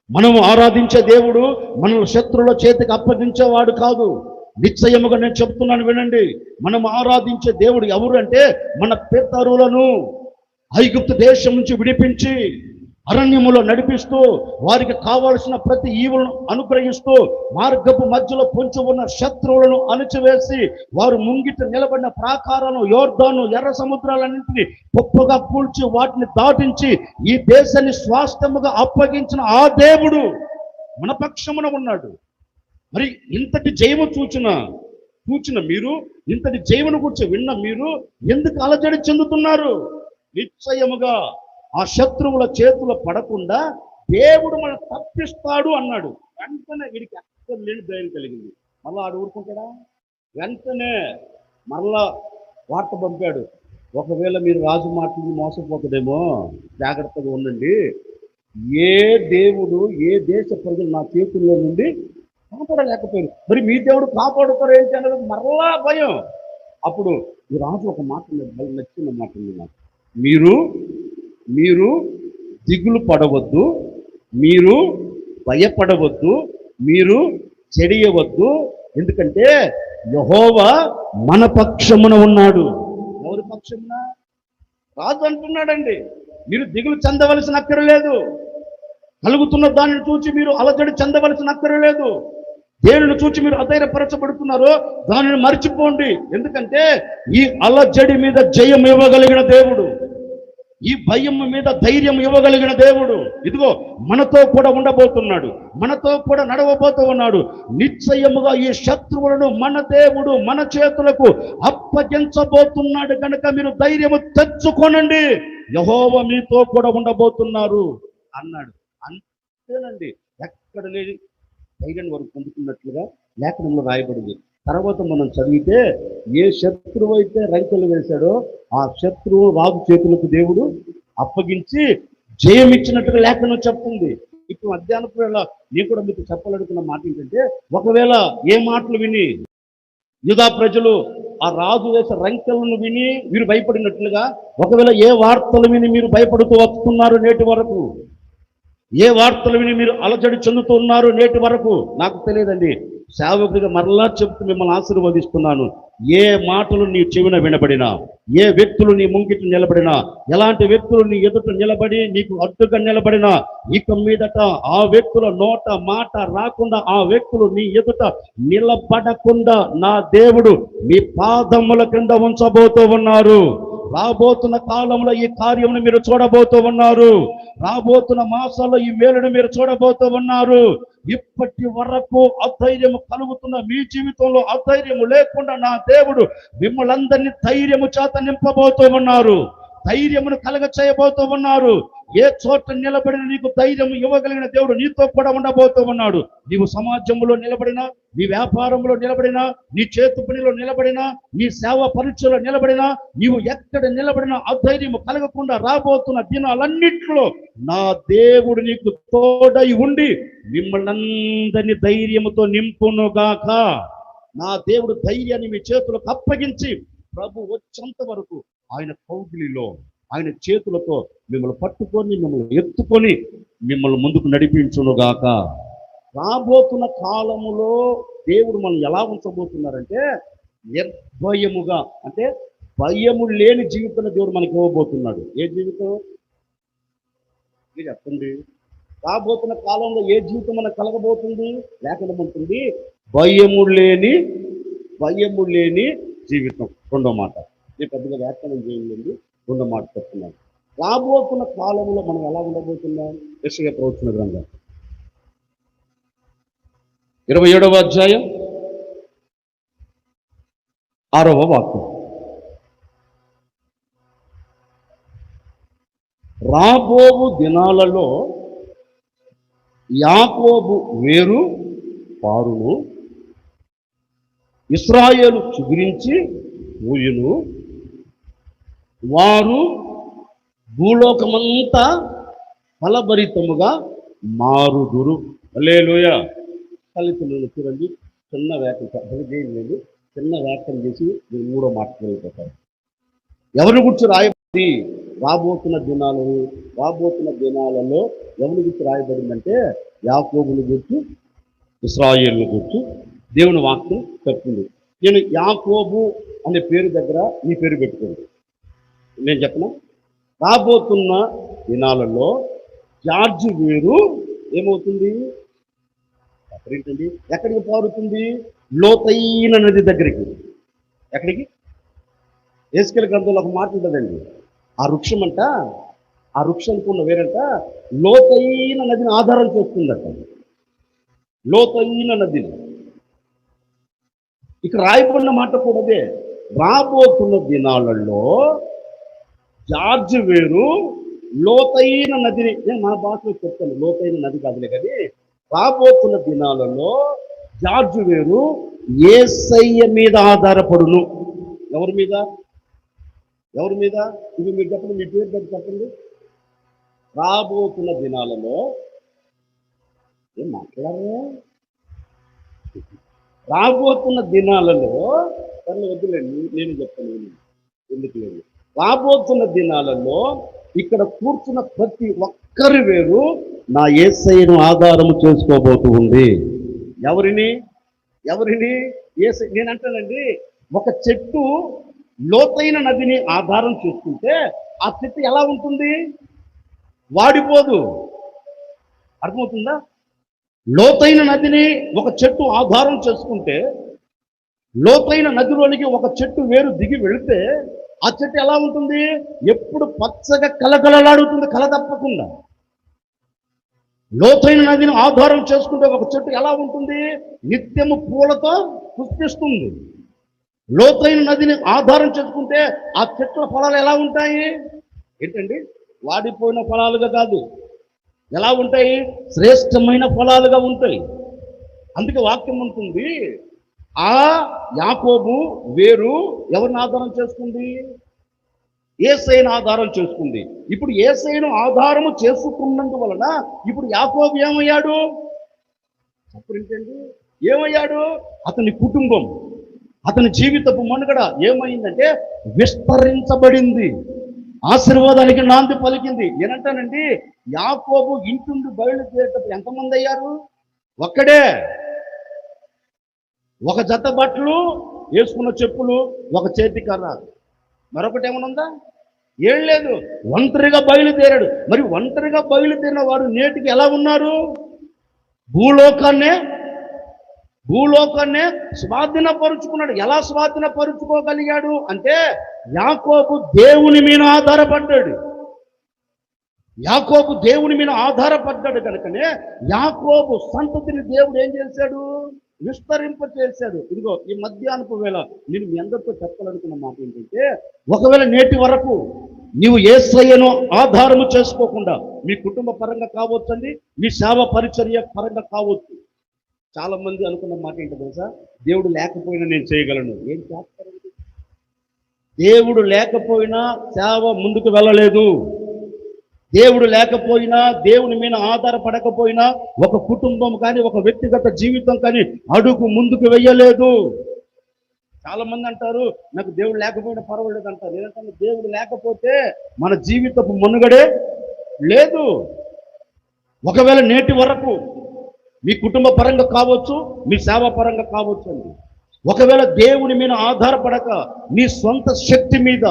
మనము ఆరాధించే దేవుడు మనల్ని శత్రువుల చేతికి అప్పగించేవాడు కాదు. నిశ్చయముగా నేను చెప్తున్నాను వినండి, మనం ఆరాధించే దేవుడు ఎవరు అంటే మన పితరులను ఐగుప్తు దేశం నుంచి విడిపించి అరణ్యములో నడిపిస్తూ వారికి కావలసిన ప్రతి ఈవులను అనుగ్రహిస్తూ మార్గపు మధ్యలో పొంచి ఉన్న శత్రువులను అణచివేసి వారు ముంగిట నిలబడిన ప్రాకారాలను, యోర్దాను, ఎర్ర సముద్రాలన్నింటినీ గొప్పగా కూల్చి వాటిని దాటించి ఈ దేశాన్ని స్వాస్థ్యముగా అప్పగించిన ఆ దేవుడు మన పక్షమున ఉన్నాడు. మరి ఇంతటి జయము చూచిన మీరు, ఇంతటి జయమును గురించి విన్న మీరు ఎందుకు అలజడి చెందుతున్నారు? నిశ్చయముగా ఆ శత్రువుల చేతులు పడకుండా దేవుడు మనం తప్పిస్తాడు అన్నాడు. వెంటనే వీడికి ఎక్కడ లేని ధైర్యం కలిగింది. మళ్ళా ఆడు ఊరుకుంటాడా? వెంటనే మరలా వార్త పంపాడు, ఒకవేళ మీరు రాజు మాటలు మోసపోతుందేమో, జాగ్రత్తగా ఉండండి. ఏ దేవుడు ఏ దేశ ప్రజలు నా చేతుల్లో నుండి కాపాడలేకపోయారు, మరి మీ దేవుడు కాపాడుతారు ఏంటి అనేది మరలా భయం. అప్పుడు ఈ రాజు ఒక మాట నచ్చిన మాట నాకు, మీరు దిగులు పడవద్దు, మీరు భయపడవద్దు, మీరు చెడియవద్దు, ఎందుకంటే యెహోవా మన పక్షమున ఉన్నాడు. ఎవరి పక్షమున? రాజు అంటున్నాడండి. మీరు దిగులు చెందవలసిన అక్కరలేదు, కలుగుతున్న దానిని చూచి మీరు అలజడి చెందవలసిన అక్కరలేదు. దేనిని చూచి మీరు అధైర్యపరచబడుతున్నారో దానిని మర్చిపోండి, ఎందుకంటే ఈ అలజడి మీద జయం ఇవ్వగలిగిన దేవుడు, ఈ భయం మీద ధైర్యం ఇవ్వగలిగిన దేవుడు ఇదిగో మనతో కూడా ఉండబోతున్నాడు, మనతో కూడా నడవబోతూ ఉన్నాడు. నిశ్చయముగా ఈ శత్రువులను మన దేవుడు మన చేతులకు అప్పగించబోతున్నాడు కనుక మీరు ధైర్యము తెచ్చుకోనండి, యెహోవా మీతో కూడా ఉండబోతున్నారు అన్నాడు. అంతేనండి, ఎక్కడ లేని ధైర్యాన్ని వారు పొందుతున్నట్లుగా లేఖనంలో రాయబడింది. తర్వాత మనం చదివితే ఏ శత్రువు అయితే రంకెలు వేశాడో ఆ శత్రువు రాజు చేతులకు దేవుడు అప్పగించి జయమిచ్చినట్టుగా లేఖనం చెప్తుంది. ఇప్పుడు మధ్యాహ్నం వేళ నేను కూడా మీకు చెప్పాలనుకున్న మాట ఏంటంటే, ఒకవేళ ఏ మాటలు విని యూదా ప్రజలు ఆ రాజు వేసే రంకెలను విని మీరు భయపడినట్లుగా, ఒకవేళ ఏ వార్తలు విని మీరు భయపడుతూ వస్తున్నారు నేటి వరకు, ఏ వార్తలు విని మీరు అలజడి చెందుతున్నారు నేటి వరకు నాకు తెలియదండి. సేవకుడిగా మరలా చెప్తూ మిమ్మల్ని ఆశీర్వదిస్తున్నాను. ఏ మాటలు నీ చెవిన వినబడినా, ఏ వ్యక్తులు నీ ముంగిట నిలబడినా, ఎలాంటి వ్యక్తులు నీ ఎదుట నిలబడి నీకు అడ్డుగా నిలబడినా, ఇక మీదట ఆ వ్యక్తుల నోట మాట రాకుండా, ఆ వ్యక్తులు నీ ఎదుట నిలబడకుండా నా దేవుడు మీ పాదముల కింద ఉంచబోతూ ఉన్నారు. రాబోతున్న కాలంలో ఈ కార్యమును మీరు చూడబోతూ ఉన్నారు. రాబోతున్న మాసాల్లో ఈ మేలును మీరు చూడబోతూ ఉన్నారు. ఇప్పటి వరకు అధైర్యము కలుగుతున్న మీ జీవితంలో అధైర్యము లేకుండా నా దేవుడు మిమ్మల్ని అందరినీ ధైర్యము చేత నింపబోతూ ఉన్నారు. ధైర్యమును కలగ చేయబోతూ ఉన్నారు. ఏ చోట నిలబడిన నీకు ధైర్యం ఇవ్వగలిగిన దేవుడు నీతో కూడా ఉండబోతూ ఉన్నాడు. నీవు సమాజంలో నిలబడినా, నీ వ్యాపారంలో నిలబడినా, నీ చేతు పనిలో నిలబడినా, నీ సేవా పరీక్షలో నిలబడినా, నీవు ఎక్కడ నిలబడినా అధైర్యము కలగకుండా రాబోతున్న దినాలన్నింటిలో నా దేవుడు నీకు తోడై ఉండి మిమ్మల్ని అందరినీ ధైర్యముతో నింపునుగాక. నా దేవుడు ధైర్యాన్ని మీ చేతులకు అప్పగించి ప్రభు వచ్చేంత వరకు ఆయన కౌగిలిలో, ఆయన చేతులతో మిమ్మల్ని పట్టుకొని, మిమ్మల్ని ఎత్తుకొని, మిమ్మల్ని ముందుకు నడిపించునుగాక. రాబోతున్న కాలములో దేవుడు మనం ఎలా ఉంచబోతున్నారంటే నిర్భయముగా, అంటే భయము లేని జీవితాన్ని దేవుడు మనకి ఇవ్వబోతున్నాడు. ఏ జీవితం? మీరు చెప్పండి. రాబోతున్న కాలంలో ఏ జీవితం మనకు కలగబోతుంది? లేఖనమంటుంది భయము లేని జీవితం. రెండో మాట, నేను పెద్దగా వ్యాఖ్యానం చేయండి, రెండో మాట చెప్తున్నాను. రాబోతున్న కాలంలో మనం ఎలా ఉండబోతున్నాం? యెషయా ప్రవచన గ్రంథం 27వ అధ్యాయం 6వ వాక్యం. రాబోవు దినాలలో యాకోబు వేరు పారును, ఇశ్రాయేలు చిగురించి పూయును, వారు భూలోకమంతా ఫలభరితముగా మారుదురు. హల్లెలూయా. తల్లిదండ్రులు చూడండి, చిన్న వ్యాఖ్యలు చేసి మీరు మూడో మాటకు వెళ్ళిపోతారు. ఎవరి గురించి రాయబడింది? రాబోతున్న దినాలలో ఎవరి గురించి రాయబడిందంటే యాకోబుని గురించి, ఇశ్రాయేలుని గురించి దేవుని వాక్యం చెప్తుంది. నేను యాకోబు అనే పేరు దగ్గర ఈ పేరు పెట్టుకోండి. నేను చెప్పను, రాబోతున్న దినాలలో జార్జ్ వేరు ఏమవుతుంది? ఏంటండి? ఎక్కడికి పారుతుంది? లోతైన నది దగ్గరికి. ఎక్కడికి? యేస్కేలు గ్రంథంలో ఒక మాట ఉంటుందండి. ఆ వృక్షం అంట, ఆ వృక్షంకు ఉన్న వేరంట లోతైన నదిని ఆధారం చేస్తుందట. లోతైన నదిని. ఇక్కడ రాయబడిన మాట కూడా అదే. రాబోతున్న దినాలలో జార్జ్ వేరు లోతైన నదిని, నేను మన భాషలో చెప్తాను, లోతైన నది కాదులే కానీ, రాబోతున్న దినాలలో జార్జ్ వేరు యేసయ్య మీద ఆధారపడును. ఎవరి మీద? ఇది మీరు చెప్పండి, మీ పేరు దగ్గర చెప్పండి. రాబోతున్న దినాలలో ఏం మాట్లాడరా? రాబోతున్న దినాలలో వద్దులేండి, నేను చెప్తాను, ఎందుకు లేదు. రాబోతున్న దినాలలో ఇక్కడ కూర్చున్న ప్రతి ఒక్కరి వేరు నా యేసయ్యను ఆధారము చేసుకోబోతూ ఉంది. ఎవరిని? యేసయ్య. నేను అంటానండి, ఒక చెట్టు లోతైన నదిని ఆధారం చేసుకుంటే ఆ చెట్టు ఎలా ఉంటుంది? వాడిపోదు. అర్థమవుతుందా? లోతైన నదిని ఒక చెట్టు ఆధారం చేసుకుంటే, లోతైన నదిలోనికి ఒక చెట్టు వేరు దిగి వెళితే ఆ చెట్టు ఎలా ఉంటుంది? ఎప్పుడు పచ్చగా కలకలలాడుతుంది, కల తప్పకుండా. లోతైన నదిని ఆధారం చేసుకుంటే ఒక చెట్టు ఎలా ఉంటుంది? నిత్యము పూలతో పుష్పిస్తుంది. లోతైన నదిని ఆధారం చేసుకుంటే ఆ చెట్ల ఫలాలు ఎలా ఉంటాయి? ఏంటండి? వాడిపోయిన ఫలాలుగా కాదు. ఎలా ఉంటాయి? శ్రేష్టమైన ఫలాలుగా ఉంటాయి. అందుకే వాక్యం ఉంటుంది, ఆ యాకోబు వేరు ఎవరిని ఆధారం చేసుకుంది? యేసయ్యను ఆధారం చేసుకుంది. ఇప్పుడు యేసయ్యను ఆధారము చేసుకున్నందువలన ఇప్పుడు యాకోబు ఏమయ్యాడు? చెప్పండి, ఏమయ్యాడు? అతని కుటుంబం, అతని జీవితపు మనుగడ ఏమైందంటే విస్తరించబడింది, ఆశీర్వాదానికి నాంది పలికింది. నేనంటానండి, యాకోబు ఇంటి బయలుదేరేటప్పుడు ఎంతమంది అయ్యారు? ఒక్కడే. ఒక జత బట్టలు, వేసుకున్న చెప్పులు, ఒక చేతి కర్ర, మరొకటి ఏమైనా ఉందా? ఏం లేదు. ఒంటరిగా బయలుదేరాడు. మరి ఒంటరిగా బయలుదేరిన వాడు నేటికి ఎలా ఉన్నారు? భూలోకాన్నే స్వాధీనపరుచుకున్నాడు. ఎలా స్వాధీనపరుచుకోగలిగాడు అంటే యాకోబు దేవుని మీద ఆధారపడ్డాడు. యాకోబు దేవుని మీద ఆధారపడ్డాడు కనుకనే యాకోబు సంతతిని దేవుడు ఏం చేశాడు? విస్తరింప చేశాడు. ఇదిగో ఈ మధ్యాహ్నపు వేళ నేను మీ అందరితో చెప్పాలనుకున్న మాట ఏంటంటే, ఒకవేళ నేటి వరకు నీవు యేసయ్యను ఆధారము చేసుకోకుండా మీ కుటుంబ పరంగా కావచ్చండి, మీ సేవ పరిచర్య పరంగా కావచ్చు. చాలా మంది అనుకున్న మాట ఏంటో తెలుసా? దేవుడు లేకపోయినా నేను చేయగలను. ఏం చేస్తారండి? దేవుడు లేకపోయినా సేవ ముందుకు వెళ్ళలేదు. దేవుడు లేకపోయినా, దేవుని మీద ఆధారపడకపోయినా ఒక కుటుంబం కానీ, ఒక వ్యక్తిగత జీవితం కానీ అడుగు ముందుకు వెయ్యలేదు. చాలా మంది అంటారు నాకు దేవుడు లేకపోయినా పర్వాలేదు అంటారు. ఎందుకంటే దేవుడు లేకపోతే మన జీవితపు మనుగడే లేదు. ఒకవేళ నేటి వరకు మీ కుటుంబ పరంగా కావచ్చు, మీ సేవా పరంగా కావచ్చు అండి, ఒకవేళ దేవుని మీద ఆధారపడక నీ సొంత శక్తి మీద,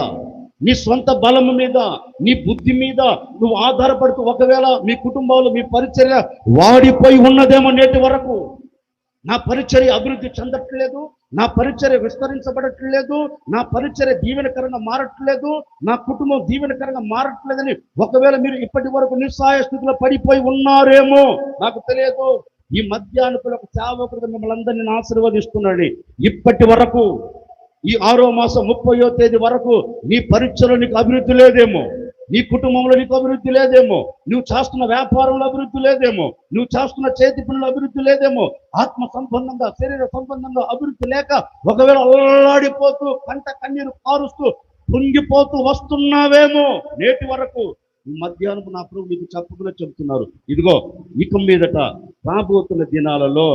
నీ సొంత బలము మీద, నీ బుద్ధి మీద నువ్వు ఆధారపడుతూ ఒకవేళ మీ కుటుంబంలో మీ పరిచర్య వాడిపోయి ఉన్నదేమో నేటి వరకు, నా పరిచర్య అభివృద్ధి చెందట్లేదు, నా పరిచర్య విస్తరించబడట్లేదు, నా పరిచర్య దీవెనకరంగా మారట్లేదు, నా కుటుంబం దీవెనకరంగా మారట్లేదని ఒకవేళ మీరు ఇప్పటి వరకు నిస్సహాయ స్థితిలో పడిపోయి ఉన్నారేమో నాకు తెలియదు. ఈ మధ్యాహ్నకులు ఒక సేవకుడు మిమ్మల్ని అందరినీ ఆశీర్వదిస్తున్నాడు. ఇప్పటి వరకు ఈ 6వ మాసం 30వ తేదీ వరకు నీ పరీక్షలో నీకు అభివృద్ధి లేదేమో, నీ కుటుంబంలో నీకు అభివృద్ధి లేదేమో, నువ్వు చేస్తున్న వ్యాపారంలో అభివృద్ధి లేదేమో, నువ్వు చేస్తున్న చేతి పనులు అభివృద్ధి లేదేమో, ఆత్మ సంబంధంగా శరీర సంబంధంగా అభివృద్ధి లేక ఒకవేళ అల్లాడిపోతూ కంట కన్నీరు కారుస్తూ పొంగిపోతూ వస్తున్నావేమో నేటి వరకు. ఈ మధ్యాహ్నం నా ప్రభు నీకు చెప్పకుండా చెబుతున్నారు, ఇదిగో ఇక మీదట రాబోతున్న దినాలలో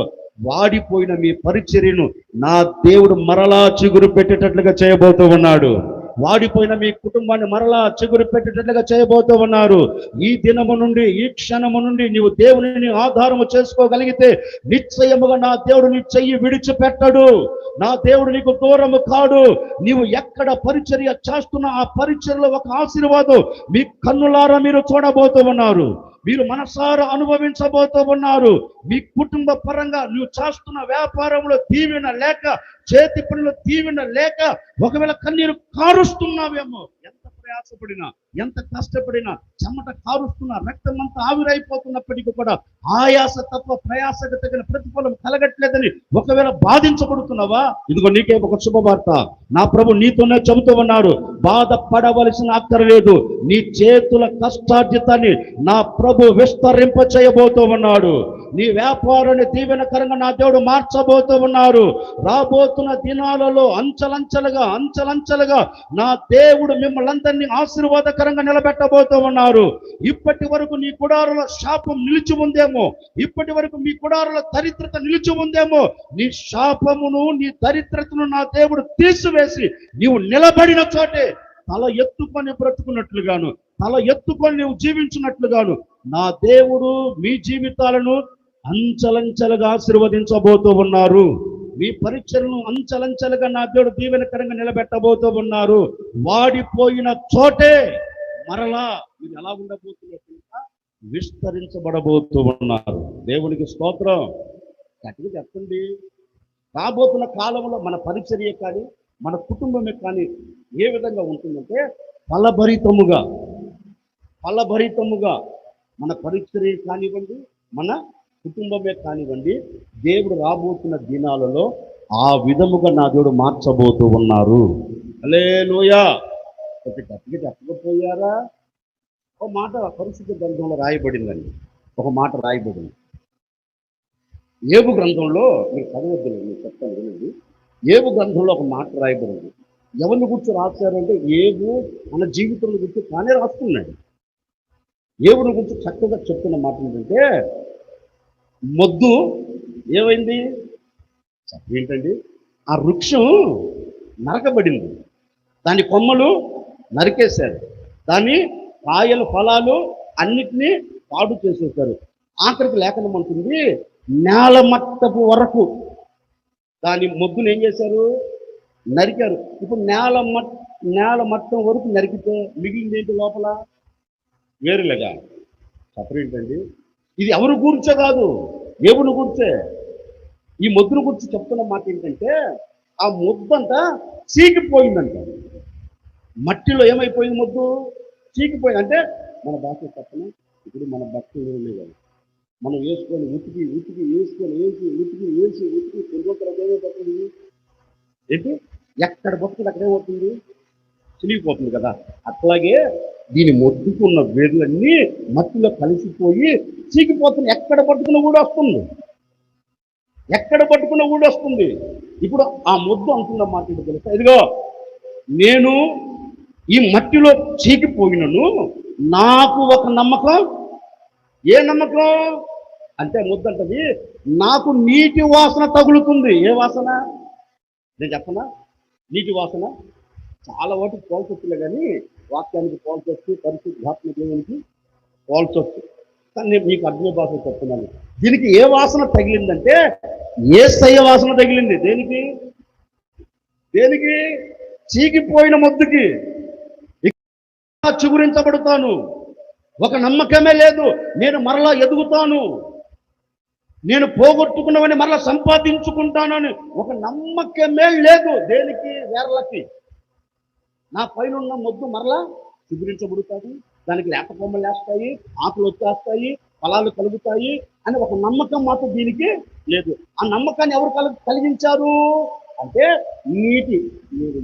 వాడిపోయిన మీ పరిచర్యను నా దేవుడు మరలా చిగురు పెట్టేటట్లుగా చేయబోతూ ఉన్నాడు. వాడిపోయిన మీ కుటుంబాన్ని మరలా చిగురు పెట్టేటట్లుగా చేయబోతూ ఉన్నారు. ఈ దినము నుండి, ఈ క్షణము నుండి నీవు దేవుని ఆధారము చేసుకోగలిగితే నిశ్చయముగా నా దేవుడు నీ చెయ్యి విడిచిపెట్టడు. నా దేవుడు నీకు దూరము కాడు. నీవు ఎక్కడ పరిచర్య చేస్తున్నా ఆ పరిచర్యలో ఒక ఆశీర్వాదం మీ కన్నులారా మీరు చూడబోతూ ఉన్నారు, మీరు మనసారా అనుభవించబోతూ ఉన్నారు. మీ కుటుంబ పరంగా నువ్వు చేస్తున్న వ్యాపారంలో దీవెన లేక, చేతి పనులు దీవెన లేక ఒకవేళ కన్నీరు కారుస్తున్నావేమో, ఎంత ప్రయాసపడినా, ఎంత కష్టపడినా, చెమట కారుస్తున్నా, రక్తం అంతా ఆవిరైపోతున్నప్పటికీ కూడా ఆయాస తప్ప ప్రయాసకు తగిన ప్రతిఫలం కలగట్లేదని ఒకవేళ బాధించబడుతున్నావా? ఇదిగో నీకే ఒక శుభవార్త. నా ప్రభు నీతోనే చెబుతూ ఉన్నారు, బాధపడవలసిన అక్కర్లేదు. నీ చేతుల కష్టార్జితాన్ని నా ప్రభు విస్తరింప చేయబోతూ ఉన్నాడు. నీ వ్యాపారాన్ని దీవెనకరంగా నా దేవుడు మార్చబోతూ ఉన్నారు. రాబోతున్న దినాలలో అంచెలంచెలుగా నా దేవుడు మిమ్మల్ని అందరినీ ఆశీర్వాదకరంగా నిలబెట్టబోతూ ఉన్నారు. ఇప్పటి వరకు నీ గుడారుల శాపం నిలిచి ఉందేమో, ఇప్పటి వరకు మీ గుడారుల దరిద్రత నిలిచి ఉందేమో, నీ శాపమును, నీ దరిద్రతను నా దేవుడు తీసివేసి నీవు నిలబడిన చోటే తల ఎత్తుకొని బ్రతుకున్నట్లుగాను, తల ఎత్తుకొని నీవు జీవించినట్లుగాను నా దేవుడు మీ జీవితాలను అంచెలంచెలుగా ఆశీర్వదించబోతూ ఉన్నారు. మీ పరీక్షలను అంచెలంచెలుగా నా దేవుడు దీవెనకరంగా నిలబెట్టబోతూ ఉన్నారు. వాడిపోయిన చోటే మరలా మీరు ఎలా ఉండబోతున్నట్లుగా విస్తరించబడబోతూ ఉన్నారు. దేవునికి స్తోత్రం. గట్టిగా చెప్పండి. రాబోతున్న కాలంలో మన పరిచర్య కానీ, మన కుటుంబమే కానీ ఏ విధంగా ఉంటుందంటే ఫలభరితముగా మన పరిచర్య కానివ్వండి, మన కుటుంబమే కానివ్వండి, దేవుడు రాబోతున్న దినాలలో ఆ విధముగా నా దేవుడు మార్చబోతూ ఉన్నారు. హల్లెలూయా. గట్టిగా చెప్పకపోయారా? ఒక మాట పరిశుద్ధ గ్రంథంలో రాయబడిందండి. ఒక మాట రాయబడింది ఏబు గ్రంథంలో. మీరు చదవద్దు, నేను చెప్తాను వినండి. ఏబు గ్రంథంలో ఒక మాట రాయబడింది. ఎవరిని గురించి రాశారంటే ఏబు మన జీవితంలో గురించి తానే రాస్తున్నాడు. ఏబుని గురించి చక్కగా చెప్తున్న మాట ఏంటంటే, మొద్దు ఏమైంది ఏంటండి, ఆ వృక్షం నరకబడింది, దాని కొమ్మలు నరికేశారు, దాని కాయలు ఫలాలు అన్నిటినీ పాడు చేసేసారు. ఆఖరికి లేఖనం అంటుంది, నేలమట్టపు వరకు దాని మొద్దును ఏం చేశారు? నరికారు. ఇప్పుడు నేల మట్టం వరకు నరికితే మిగిలింది ఏంటి? లోపల వేరులేగా సపరేట్ అండి. ఇది ఎవరు కూర్చో కాదు, ఏబును కూర్చే. ఈ మొద్దును గురించి చెప్తున్న మాట ఏంటంటే ఆ మొద్దంతా చీకిపోయిందంట. మట్టిలో ఏమైపోయింది? మొద్దు చీకిపోయింది. అంటే మన భాష చెప్పిన ఇప్పుడు మన బట్టలు ఉన్నాయి కదా, మనం వేసుకొని ఉతికి ఉతికి వేసుకొని వేసి ఉతికి వేసి ఉతికి తిరుగుతున్నది ఏమైపోతుంది? ఏంటి? ఎక్కడ బతుకులు అక్కడేమవుతుంది? చినిగిపోతుంది కదా. అట్లాగే దీని మొద్దుకున్న వేర్లన్నీ మట్టిలో కలిసిపోయి చీకిపోతుంది. ఎక్కడ పట్టుకున్న కూడా వస్తుంది, ఎక్కడ పట్టుకున్న కూడా వస్తుంది. ఇప్పుడు ఆ మొద్దు అంటున్న మాట ఏంటో తెలుసా? ఇదిగో నేను ఈ మట్టిలో చీకిపోయినను నాకు ఒక నమ్మకం. ఏ నమ్మకం అంటే ముద్ద అంటది, నాకు నీటి వాసన తగులుతుంది. ఏ వాసన? నేను చెప్పనా? నీటి వాసన. చాలా వాటికి పోల్చొచ్చులే, కానీ వాక్యానికి పోల్చొచ్చు, పరిశుద్ధాత్మ దేవునికి పోల్చొచ్చు. కానీ నేను మీకు అర్థమయ్యే భాష చెప్తున్నాను. దీనికి ఏ వాసన తగిలిందంటే యేసయ్య వాసన తగిలింది. దేనికి? దేనికి? చీకిపోయిన మొద్దుకి. చిగురించబడతాను, ఒక నమ్మకమే లేదు, నేను మరలా ఎదుగుతాను, నేను పోగొట్టుకున్నవని మరలా సంపాదించుకుంటానని ఒక నమ్మకమే లేదు. దేనికి? వేర్లకి. నా పైన ఉన్న మొద్దు మరలా చిగురించబడుతుంది, దానికి లేత కొమ్మలు వేస్తాయి, ఆకులు వచ్చేస్తాయి, ఫలాలు కలుగుతాయి అని ఒక నమ్మకం మాత్రం దీనికి లేదు. ఆ నమ్మకాన్ని ఎవరు కలిగించారు అంటే నీటి మీరు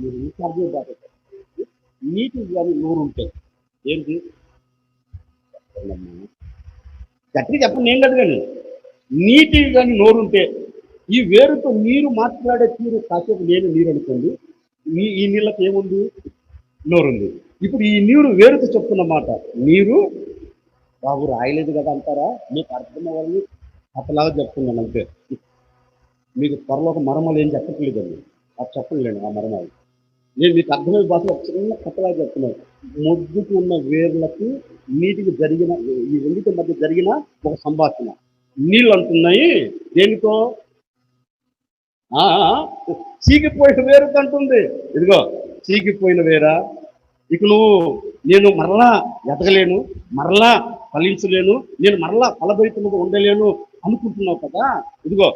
నీటి కానీ నోరు ఉంటాయి. ఏంటి? గట్టిగా చెప్పండి, ఏం కాదు, కానీ నీటి కానీ నోరుంటే ఈ వేరుతో నీరు మాట్లాడే తీరు కాసేపు నేను నీరు అనుకోండి, ఈ నీళ్ళకి ఏముంది? నోరుంది. ఇప్పుడు ఈ నీరు వేరుతో చెప్తున్నమాట. నీరు బాబు రాయలేదు కదా అంటారా? మీకు అర్థమవ్వాలని అతలాగా చెప్తున్నాను అంతే. మీకు త్వరలో ఒక మర్మాలు ఏం చెప్పట్లేదండి, అది చెప్పలేను. ఆ మర్మాలు నేను మీకు అర్థమయ్యే భాషలో చిన్న కథలాగా చెప్తున్నాను. మొద్దుకు ఉన్న వేర్లకి నీటికి జరిగిన, ఈ రెండింటి మధ్య జరిగిన ఒక సంభాషణ. నీళ్ళు అంటున్నాయి దేనితో? చీకిపోయిన వేరుతో అంటుంది. ఇదిగో చీకిపోయిన వేరా, ఇక నువ్వు నేను మరలా ఎదగలేను, మరలా ఫలించలేను, నేను మరలా ఫలభరితంగా ఉండలేను అనుకుంటున్నావు కదా. ఇదిగో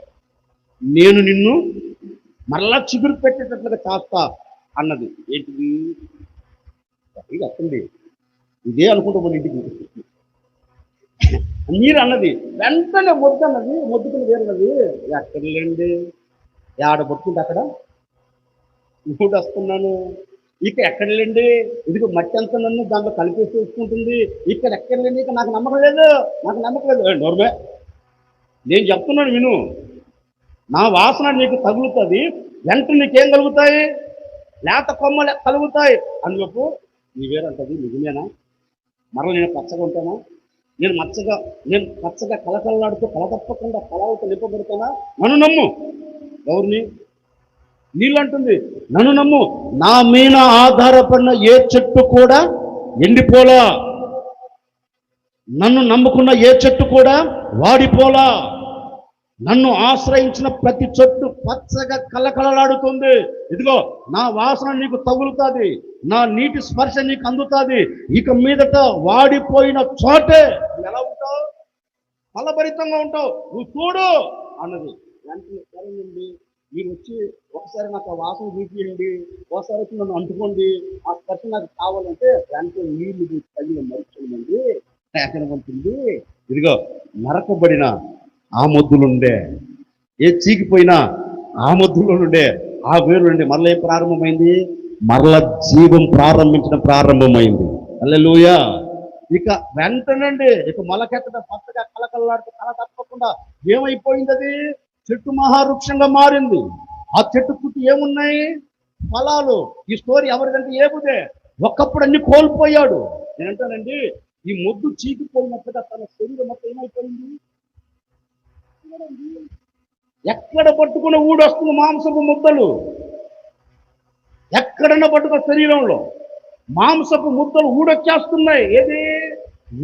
నేను నిన్ను మరలా చిగురు పెట్టేటట్లుగా చేస్తా అన్నది. ఏంటిది? చెప్పండి. ఇదే అనుకుంటాం ఇంటికి. నీరు అన్నది వెంటనే మొద్దు అన్నది, మొద్దుకుని వేరున్నది. ఎక్కడలేండి, ఆడ పట్టుకుంటే అక్కడ ఇప్పుడు వస్తున్నాను, ఇక ఎక్కడలేండి, ఇదిగో మట్టి అంతా నన్ను దాంట్లో కలిపేసి వేసుకుంటుంది, ఇక్కడ ఎక్కడలేండి, ఇక నాకు నమ్మకం లేదు, నాకు నమ్మకం లేదు. నోర్మే, నేను చెప్తున్నాను విను. నా వాసన నీకు తగులుతుంది, వెంటనే నీకేం కలుగుతాయి? లేత కొమ్మలు కలుగుతాయి. అందులోపు నీ వేరంటది నిజమేనా? మరలా నేను పచ్చగా ఉంటానా? నేను పచ్చగా కలకలలాడుతూ కలతప్పకుండా ఫలాలతో నింపబడతానా? నన్ను నమ్ము. ఎవరిని? నీళ్ళు అంటుంది, నన్ను నమ్ము. నా మీద ఆధారపడిన ఏ చెట్టు కూడా ఎండిపోలా, నన్ను నమ్ముకున్న ఏ చెట్టు కూడా వాడిపోలా, నన్ను ఆశ్రయించిన ప్రతి చెట్టు పచ్చగా కలకలలాడుతుంది. ఇదిగో నా వాసన నీకు తగులుతుంది, నా నీటి స్పర్శ నీకు అందుతుంది. ఇక మీదట వాడిపోయిన చోటే ఎలా ఉంటావు? ఫలభరితంగా ఉంటావు. నువ్వు చూడు అన్నది. వెంటనే సరేనండి, మీరు వచ్చి ఒకసారి నాకు ఆ వాసన చూపించండి, ఒకసారి వచ్చి నన్ను అంటుకోండి, ఆ స్పర్శ నాకు కావాలంటే వెంటనే నీళ్లు తగిన మరుచుకోండి ఎక్కడ ఉంటుంది. ఇదిగో నరకబడిన ఆ మొద్దులుండే, ఏ చీకిపోయినా ఆ మొద్దులుండే, ఆ వేరుండే మరలా ఏం ప్రారంభమైంది? మరల జీవం ప్రారంభమైంది. హల్లెలూయా. ఇక వెంటనండి ఇక మొలకెత్తడం పచ్చగా కలకలలాడుతూ కల తప్పకుండా ఏమైపోయింది? అది చెట్టు మహావృక్షంగా మారింది. ఆ చెట్టు చుట్టూ ఏమున్నాయి? ఫలాలు. ఈ స్టోరీ ఎవరికంటే ఏబుదే. ఒకప్పుడు అన్ని కోల్పోయాడు. నేనంటానండి, ఈ మొద్దు చీకిపోయినట్టుగా తన శరీరం మొత్తం ఏమైపోయింది? ఎక్కడ పట్టుకున్న ఊడొస్తుంది మాంసపు ముద్దలు, ఎక్కడన్నా పట్టుకున్న శరీరంలో మాంసపు ముద్దలు ఊడొచ్చేస్తున్నాయి. ఏది?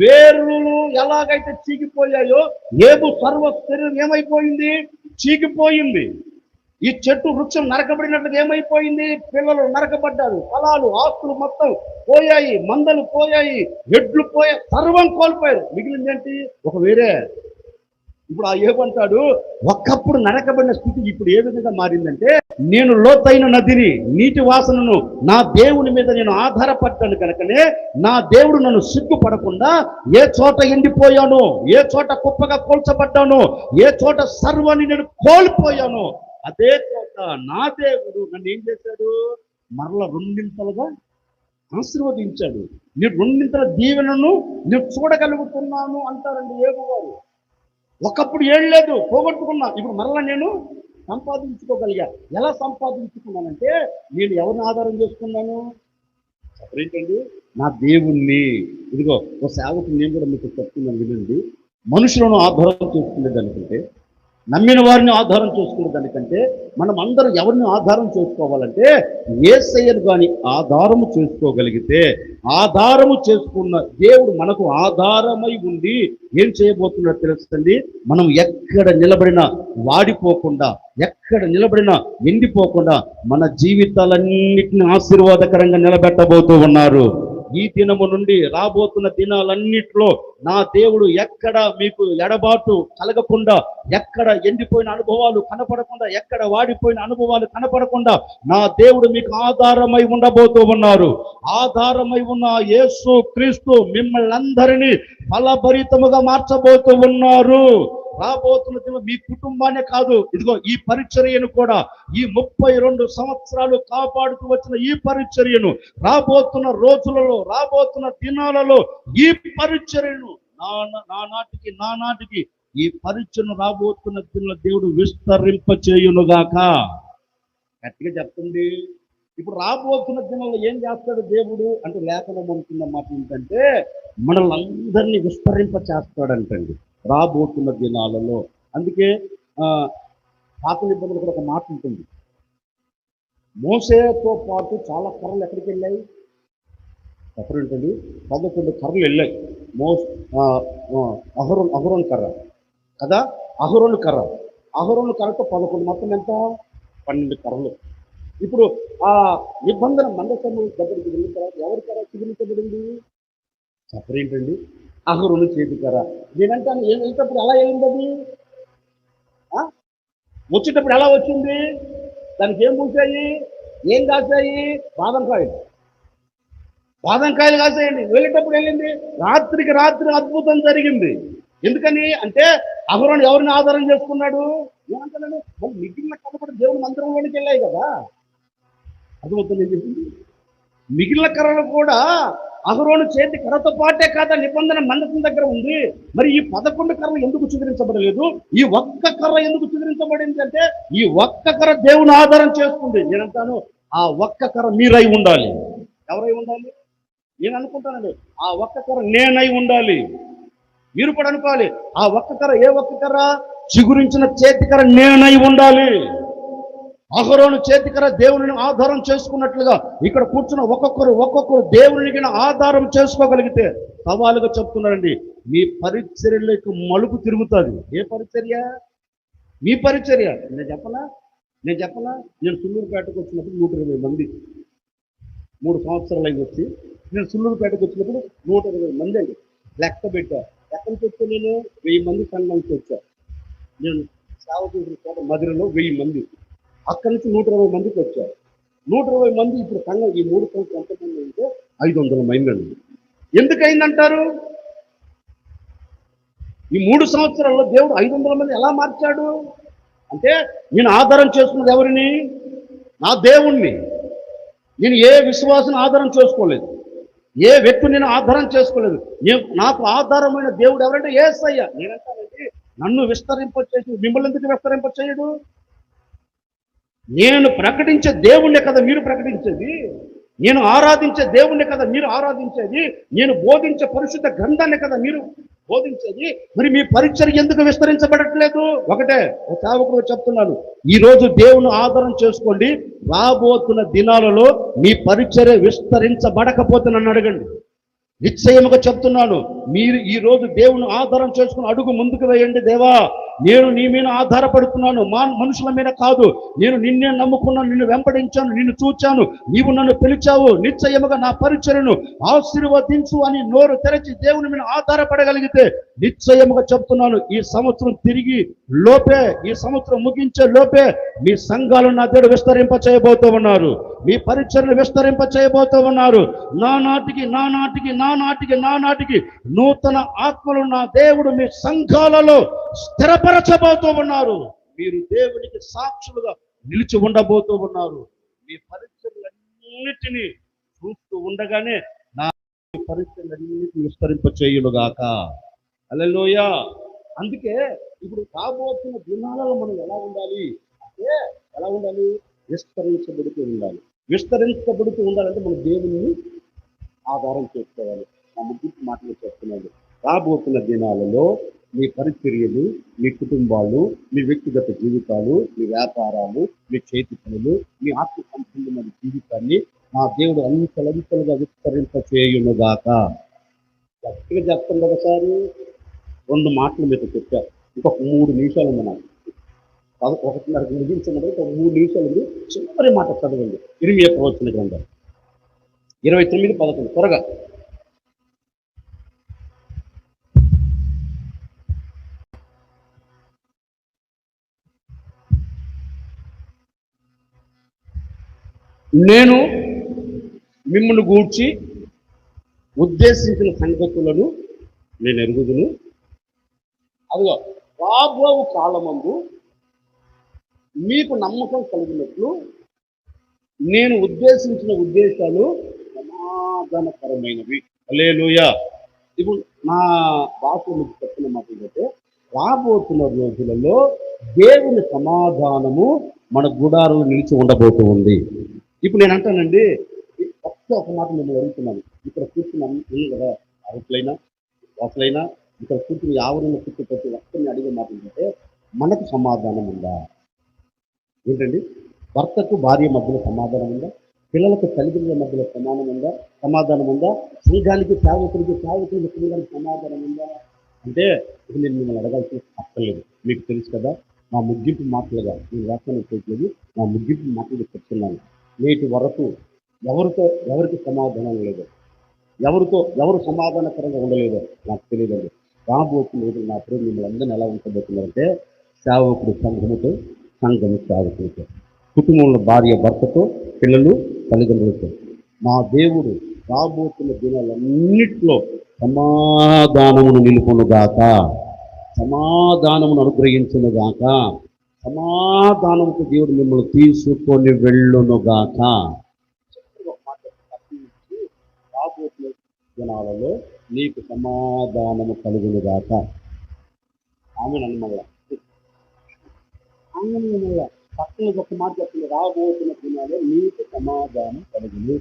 వేర్లు ఎలాగైతే చీకిపోయాయో ఏబు సర్వ శరీరం ఏమైపోయింది? చీకిపోయింది. ఈ చెట్టు వృక్షం నరకబడినట్లుగా ఏమైపోయింది? పిల్లలు నరకబడ్డారు, ఫలాలు ఆస్తులు మొత్తం పోయాయి, మందలు పోయాయి, ఎడ్లు పోయాయి, సర్వం కోల్పోయారు. మిగిలిందేంటి? ఒక వేరే ఇప్పుడు ఆ ఏమంటాడు, ఒకప్పుడు నరకబడిన స్థితి ఇప్పుడు ఏ విధంగా మారిందంటే, నేను లోతైన నదిని, నీటి వాసనను నా దేవుని మీద నేను ఆధారపడ్డాను కనుకనే నా దేవుడు నన్ను సిగ్గుపడకుండా, ఏ చోట ఎండిపోయాను, ఏ చోట కుప్పగా కోల్చబడ్డాను, ఏ చోట సర్వాన్ని నేను కోల్పోయాను, అదే చోట నా దేవుడు నన్ను ఏం చేశాడు, మరల రెండింతలుగా ఆశీర్వదించాడు. నేను రెండింతల దీవెనను నేను చూడగలుగుతున్నాను అంటారండి యేబు గారు. ఒకప్పుడు ఏం లేదు, పోగొట్టుకున్నా, ఇప్పుడు మరలా నేను సంపాదించుకోగలిగా. ఎలా సంపాదించుకున్నానంటే, నేను ఎవరిని ఆధారం చేసుకున్నాను, ఏంటండి, నా దేవుణ్ణి. ఇదిగో ఒక సేవకు నేను కూడా మీకు చెప్తున్నాను వినండి. మనుషులను ఆధారం చేసుకునే దానికంటే, నమ్మిన వారిని ఆధారం చేసుకునే దానికంటే, మనం అందరం ఎవరిని ఆధారం చేసుకోవాలంటే యేసయ్యను కానీ ఆధారము చేసుకోగలిగితే, ఆధారము చేసుకున్న దేవుడు మనకు ఆధారమై ఉండి ఏం చేయబోతున్నట్టు తెలుస్తుంది. మనం ఎక్కడ నిలబడినా వాడిపోకుండా, ఎక్కడ నిలబడినా ఎండిపోకుండా మన జీవితాలన్నిటిని ఆశీర్వాదకరంగా నిలబెట్టబోతూ ఉన్నారు. ఈ దినము నుండి రాబోతున్న దినాలన్నిట్లో నా దేవుడు ఎక్కడ మీకు ఎడబాటు కలగకుండా, ఎక్కడ ఎండిపోయిన అనుభవాలు కనపడకుండా, ఎక్కడ వాడిపోయిన అనుభవాలు కనపడకుండా నా దేవుడు మీకు ఆధారమై ఉండబోతూ ఉన్నారు. ఆధారమై ఉన్న యేసు క్రీస్తు మిమ్మల్ని అందరినీ ఫలభరితముగా మార్చబోతూ ఉన్నారు. రాబోతున్న దినం మీ కుటుంబాన్ని కాదు, ఇదిగో ఈ పరిచర్యను కూడా, ఈ 32 సంవత్సరాలు కాపాడుతూ వచ్చిన ఈ పరిచర్యను రాబోతున్న రోజులలో, రాబోతున్న దినాలలో ఈ పరిచర్యను నానాటికి ఈ పరిచర్యను రాబోతున్న దినాల దేవుడు విస్తరింప చేయునుగాక. గట్టిగా చెప్తుంది. ఇప్పుడు రాబోతున్న దినాల్లో ఏం చేస్తాడు దేవుడు అంటే, లేఖనం అనుకున్న మాట ఏంటంటే, మనల్ని అందరినీ విస్తరింప చేస్తాడంటండి రాబోతున్న దినాలలో. అందుకే పాత నిబంధనలు కూడా ఒక మాట ఉంటుంది, మోసేతో పాటు చాలా కర్రలు ఎక్కడికి వెళ్ళాయి, చెప్పండి, 11 కర్రలు వెళ్ళాయి. అహరోను కర్ర కదా, అహరోను కర్రతో 11, మొత్తం ఎంత, 12 కర్రలు. ఇప్పుడు ఆ నిబంధన మందసము దగ్గరికి వెళ్ళిన తర్వాత ఎవరి కర్ర చిగురించబడింది, చెప్పరేంటండి, అహరోను చేతి కర్ర. నేనంటాను, ఏం వెళ్ళేటప్పుడు ఎలా వెళ్ళింది అది, వచ్చేటప్పుడు ఎలా వచ్చింది, దానికి ఏం పూసాయి, ఏం కాసాయి, బాదం కాయలు కాసాయండి. వెళ్ళేటప్పుడు వెళ్ళింది, రాత్రికి రాత్రి అద్భుతం జరిగింది. ఎందుకని అంటే అహరోను ఎవరిని ఆధారం చేసుకున్నాడు, ఏమంటాను, మిగిలిన కర్రలు దేవుని మందిరంలోనికి వెళ్ళాయి కదా, అర్థమవుతుంది ఏం చెప్పింది. మిగిలిన కర్రలు కూడా అహరోను చేతి కర్రతో పాటే కాదా నిబంధన మందసం దగ్గర ఉంది. మరి ఈ 11 కర్రలు ఎందుకు చిగురించబడలేదు, ఈ ఒక్క కర్ర ఎందుకు చిగురించబడింది అంటే, ఈ ఒక్క కర్ర దేవుని ఆధారం చేసుకుంది. నేనంటాను, ఆ ఒక్క కర్ర మీరై ఉండాలి. ఎవరై ఉండాలి, నేను అనుకుంటానండి, ఆ ఒక్క కర్ర నేనై ఉండాలి. మీరు కూడా అనుకోవాలి, ఆ ఒక్క కర్ర, ఏ ఒక్క కర్ర, చిగురించిన చేతి కర్ర నేనై ఉండాలి. అహరోను చేతికర దేవుని ఆధారం చేసుకున్నట్లుగా ఇక్కడ కూర్చున్న ఒక్కొక్కరు దేవునికి ఆధారం చేసుకోగలిగితే, సవాలుగా చెప్తున్నారండి, మీ పరిచర్యలకు మలుపు తిరుగుతుంది. ఏ పరిచర్య, మీ పరిచర్య. నేను చెప్పనా నేను సుల్లూరుపేటకు వచ్చినప్పుడు 120 మంది, 3 సంవత్సరాలు అయి వచ్చి నేను సుల్లూరుపేటకు వచ్చినప్పుడు 120 మంది అండి లెక్క పెట్టా. ఎక్కడి నుంచి వచ్చా, నేను 1000 మంది సంఘం నుంచి వచ్చా. నేను సేవ చేసిన చోట మధురలో 1000 మంది, అక్కడి నుంచి 120 మందికి వచ్చారు. 120 మంది ఇప్పుడు సంఘం, ఈ 3 సంవత్సరాలు ఎంతమంది అంటే 500 మంది అండి. ఎందుకైందంటారు, ఈ 3 సంవత్సరాల్లో దేవుడు 500 మంది ఎలా మార్చాడు అంటే, నేను ఆధారం చేసుకున్నది ఎవరిని, నా దేవుణ్ణి. నేను ఏ విశ్వాసం ఆధారం చేసుకోలేదు, ఏ వ్యక్తిని నేను ఆధారం చేసుకోలేదు. నాకు ఆధారమైన దేవుడు ఎవరంటే యేసయ్య. నేనంటానండి, నన్ను విస్తరింపచేసి మిమ్మల్ని ఎందుకు విస్తరింపచేయడు, నేను ప్రకటించే దేవుణ్ణే కదా మీరు ప్రకటించేది, నేను ఆరాధించే దేవుణ్ణే కదా మీరు ఆరాధించేది, నేను బోధించే పరిశుద్ధ గ్రంథాన్ని కదా మీరు బోధించేది. మరి మీ పరిచర్య ఎందుకు విస్తరించబడట్లేదు? ఒకటే సేవకుడు చెప్తున్నాను, ఈరోజు దేవుని ఆధారం చేసుకోండి. రాబోతున్న దినాలలో మీ పరిచర్య విస్తరించబడకపోతే నన్ను అడగండి. నిశ్చయముగా చెప్తున్నాను, మీరు ఈ రోజు దేవుని ఆధారం చేసుకుని అడుగు ముందుకు వేయండి. దేవా, నేను నీ మీద ఆధారపడుతున్నాను, మనుషుల మీద కాదు. నేను నిన్నే నమ్ముకున్నాను, నిన్ను వెంబడించాను, నిన్ను చూచాను, నీవు నన్ను పిలిచావు, నిశ్చయముగా నా పరిచర్యను ఆశీర్వదించు అని నోరు తెరచి దేవుని మీద ఆధారపడగలిగితే నిశ్చయముగా చెప్తున్నాను, ఈ సంవత్సరం తిరిగి లోపే, ఈ సంవత్సరం ముగించే లోపే మీ సంఘాలను నా దేవుడు విస్తరింప చేయబోతూ ఉన్నారు, మీ పరిచర్యను విస్తరింప చేయబోతూ ఉన్నారు. నానాటికి నూతన ఆత్మలు నా దేవుడు మీ సంఘాలలో స్థిరపరచబోతూ ఉన్నారు. మీరు దేవునికి సాక్షులుగా నిలిచి ఉండబోతూ ఉన్నారు. మీ పరిచర్యలన్నిటినీ చూస్తూ ఉండగానే నా పరిచర్యలన్నిటిని విస్తరింప చేయునుగాక. హల్లెలూయా. అందుకే ఇప్పుడు రాబోతున్న దినాలలో మనం ఎలా ఉండాలి అంటే, విస్తరించబడుతూ ఉండాలి. విస్తరించబడుతూ ఉండాలంటే మనం దేవుని ఆధారం చేసుకోవాలి. నా ముగ్గురు మాటలు చెప్తున్నాడు. రాబోతున్న దినాలలో మీ పరిచర్యలు, మీ కుటుంబాలు, మీ వ్యక్తిగత జీవితాలు, మీ వ్యాపారాలు, మీ చేతి పనులు, మీ ఆత్మ సంబంధమైన జీవితాన్ని నా దేవుడు అంచెలంచెలుగా విస్తరింప చేయునుగాక. గట్టిగా చెప్తాను కదా సార్. 2 మాటలు మీకు చెప్పారు. ఇంకొక 3 నిమిషాలు ఉంది నాకు. 1:30 ముగించమని ఒక 3 నిమిషాలు చివరి మాట చదవండి. ఇర్మియా ప్రవచన గ్రంథం 29:11 త్వరగా. నేను మిమ్మల్ని గూర్చి ఉద్దేశించిన సంగతులను నేను ఎరుగుదును. అదిగో రాబో కాలమందు మీకు నమ్మకం కలిగినట్లు నేను ఉద్దేశించిన ఉద్దేశాలు సమాధానకరమైనవి. హల్లెలూయా. ఇప్పుడు నా భాష మీకు చెప్పిన మాట ఏంటంటే, రాబోతున్న రోజులలో దేవుని సమాధానము మన గుడారులు నిలిచి ఉండబోతూ ఉంది. ఇప్పుడు నేను అంటానండి, ఒక మాట మిమ్మల్ని అడుగుతున్నాను. ఇక్కడ కూర్చుని ఉంది కదా, అరుపులైనా వాసులైనా ఇక్కడ కూర్చుని ఆవరణ కూర్చుని ప్రతి ఒక్కరిని అడిగే మాట ఏంటంటే, మనకు సమాధానం ఉందా? ఏంటండి, భర్తకు భార్య మధ్యలో సమాధానం ఉందా? పిల్లలకు తల్లిదండ్రుల మధ్యలో సమాధానం ఉందా? సంఘానికి సేవకుడికి సంఘానికి సమాధానం ఉందా? అంటే ఇది నేను మిమ్మల్ని అడగాల్సిన అక్కర్లేదు. మీకు తెలుసు కదా, నా ముగింపు మాటలుగా నేను వ్యాఖ్యానం చేయట్లేదు, నా ముగింపు మాటలు చెప్తున్నాను. నేటి వరకు ఎవరికి సమాధానం లేదు, ఎవరు సమాధానకరంగా ఉండలేదో నాకు తెలియదండి. రాబోతున్న నా ప్రేమ మిమ్మల్ని అందరినీ ఎలా ఉంచబోతున్నారంటే, సేవకుడు సంఘముతో, సంఘము సేవకుడితో, కుటుంబంలో భార్య భర్తతో, పిల్లలు తల్లిదండ్రులతో. నా దేవుడు రాబోతున్న దినాలన్నిట్లో సమాధానమును నిలుపునుగాక, సమాధానమును అనుగ్రహించునుగాక, సమాధానముకు దేవుడు మిమ్మల్ని తీసుకొని వెళ్ళునుగాక. రాబోతున్న దినాలలో నీకు సమాధానము కలుగునుగాక. ఆమె నమ్మల్లా పక్కన ఒక మాట చెప్తుంది, రాబోతున్న దినాల్లో నీకు సమాధానం కలుగును.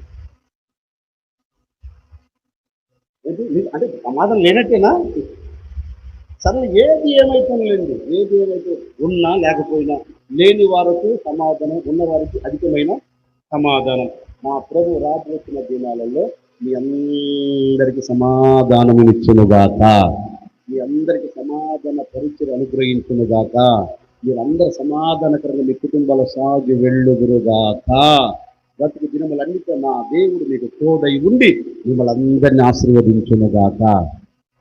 అంటే సమాధానం లేనట్టేనా? సరే, ఏది ఏమైతే ఉన్నా లేకపోయినా లేని వారికి సమాధానం, ఉన్న వారికి అధికమైన సమాధానం. మా ప్రభు రాబోతున్న దినాలలో మీ అందరికీ సమాధానము ఇచ్చునుగాక, మీ అందరికీ సమాధాన పరిచయం అనుగ్రహించునుగాక, మీరందరూ సమాధానకరంగా మీ కుటుంబాల సాగి వెళ్ళుదురుగాక. బ్రతుకు దినములన్నిటిలో నా దేవుడు మీకు తోడై ఉండి మిమ్మల్ని అందరినీ ఆశీర్వదించునుగాక.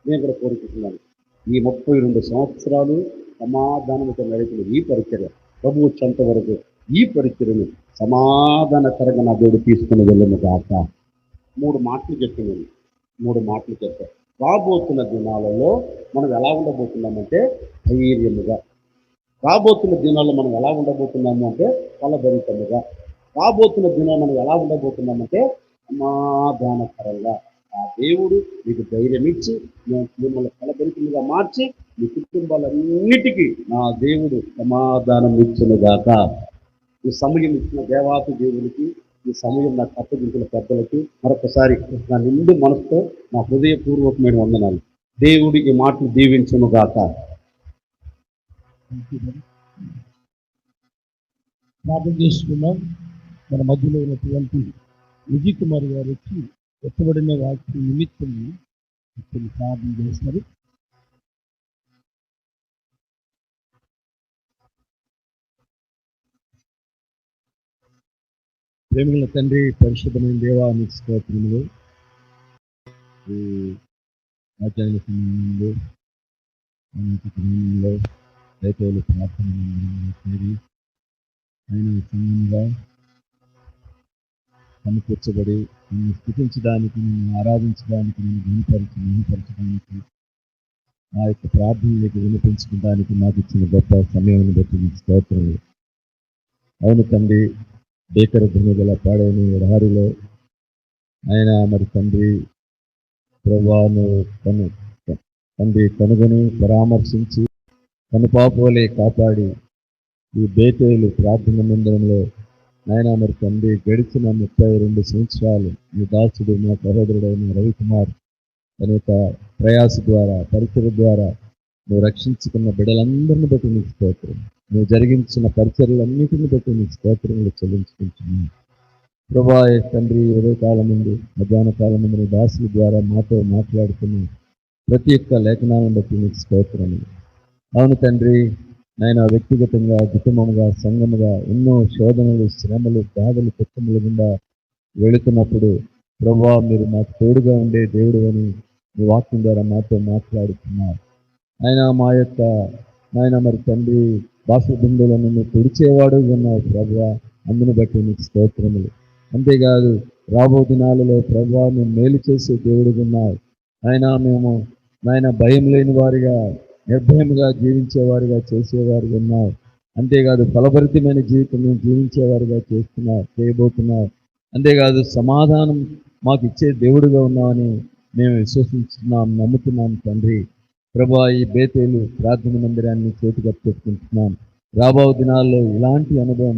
నేను కూడా కోరుకుంటున్నాను, ఈ 32 సంవత్సరాలు సమాధానంతో నడిపిన ఈ పరిచర్య ప్రభు వచ్చేంత వరకు ఈ పరిచర్యను సమాధానకరంగా నా దేవుడు తీసుకుని వెళ్ళునుగాక. 3 మాటలు చెప్పాను. రాబోతున్న దినాలలో మనం ఎలా ఉండబోతున్నామంటే ధైర్యముగా, రాబోతున్న దినాల్లో మనం ఎలా ఉండబోతున్నాము అంటే ఫలభరితముగా, రాబోతున్న దినాల్లో మనం ఎలా ఉండబోతున్నామంటే సమాధానకరంగా. ఆ దేవుడు మీకు ధైర్యం ఇచ్చి మిమ్మల్ని ఫలభరితముగా మార్చి మీ కుటుంబాలన్నిటికీ నా దేవుడు సమాధానం ఇచ్చునుగాక. ఈ సమయం ఇచ్చిన దేవాతి దేవునికి, ఈ సమయం నాకు అప్పగించిన పెద్దలకి మరొకసారి నా నిండు మనసుతో నా హృదయపూర్వకమైన వందనాలు. దేవుడు ఈ మాటలు దీవించునుగాక. ప్రార్థన చేసుకున్నాం. మన మధ్యలో ఉన్నటువంటి విజయ్ కుమార్ గారు వచ్చి ఎత్తబడిన వాక్య నిమిత్తం ప్రార్థన చేస్తారు. ప్రేమికుల తండ్రి, పరిశుద్ధమైన దేవా, నీకు స్తోత్రములు. ఈ ఆచార్య సమయంలో అనేక సమయంలో రైతులు ప్రార్థన చేరి ఆయన సంఘంగా సమకూర్చబడి నిన్ను స్థుతించడానికి, నిన్ను ఆరాధించడానికి, నిన్ను గుణపరచడానికి, ఆ యొక్క ప్రార్థనలకు వినిపించుకోవడానికి మాకు ఇచ్చిన గొప్ప సమయాన్ని బట్టి నీకు స్తోత్రములు. అవును తండ్రి, బేకర భూమి గల పాడైన ఎడారిలో ఆయన మరి తండ్రి ప్రభాను తండ్రి కనుగొని పరామర్శించి కనుపాపలే కాపాడి ఈ బేతేలు ప్రార్థన మందిరంలో నాయన మరి తండ్రి గడిచిన 32 సంవత్సరాలు మీ దాసుడు మా సహోదరుడైన రవికుమార్ తన యొక్క ప్రయాస ద్వారా, పరిచయ ద్వారా నువ్వు రక్షించుకున్న బిడ్డలందరినీ బట్టి నీకు స్తోత్రం. నువ్వు జరిగించిన పరిచర్యలన్నిటిని బట్టి నీకు స్తోత్రములు చెల్లించుకుంటున్నాను. ప్రభా తండ్రి, ఉదయ కాలం ముందు మధ్యాహ్న కాలం ముందు నీ దాసుల ద్వారా మాతో మాట్లాడుతున్న ప్రతి ఒక్క లేఖనాలను బట్టి నీకు స్తోత్రములు. అవును తండ్రి, నాయన వ్యక్తిగతంగా, కుటుంబముగా, సంఘముగా ఎన్నో శోధనలు, శ్రమలు, బాధలు, దుఃఖములు గుండా వెళుతున్నప్పుడు ప్రభా మీరు మాకు తోడుగా ఉండే దేవుడు అని మీ వాక్యం ద్వారా మాతో మాట్లాడుతున్నారు. ఆయన మా యొక్క నాయన మరి తండ్రి భాష బిందువులను నువ్వు తుడిచేవాడు ఉన్నావు ప్రభా, అందుని బట్టి నీకు స్తోత్రములు. అంతేకాదు రాబో దినాలలో ప్రభా మేము మేలు చేసే దేవుడు ఉన్నావు. ఆయన మేము నాయన భయం లేని వారిగా, నిర్భయముగా జీవించేవారిగా చేసేవారు ఉన్నావు. అంతేకాదు ఫలభరితమైన జీవితం మేము జీవించేవారిగా చేయబోతున్నావు. అంతేకాదు సమాధానం మాకు ఇచ్చే దేవుడుగా ఉన్నామని మేము విశ్వసిస్తున్నాం, నమ్ముతున్నాం తండ్రి. ప్రభా ఈ బేతేలు ప్రార్థన మందిరాన్ని చేతిగా పెట్టుకుంటున్నాం. రాబో దినాల్లో ఇలాంటి అనుభవం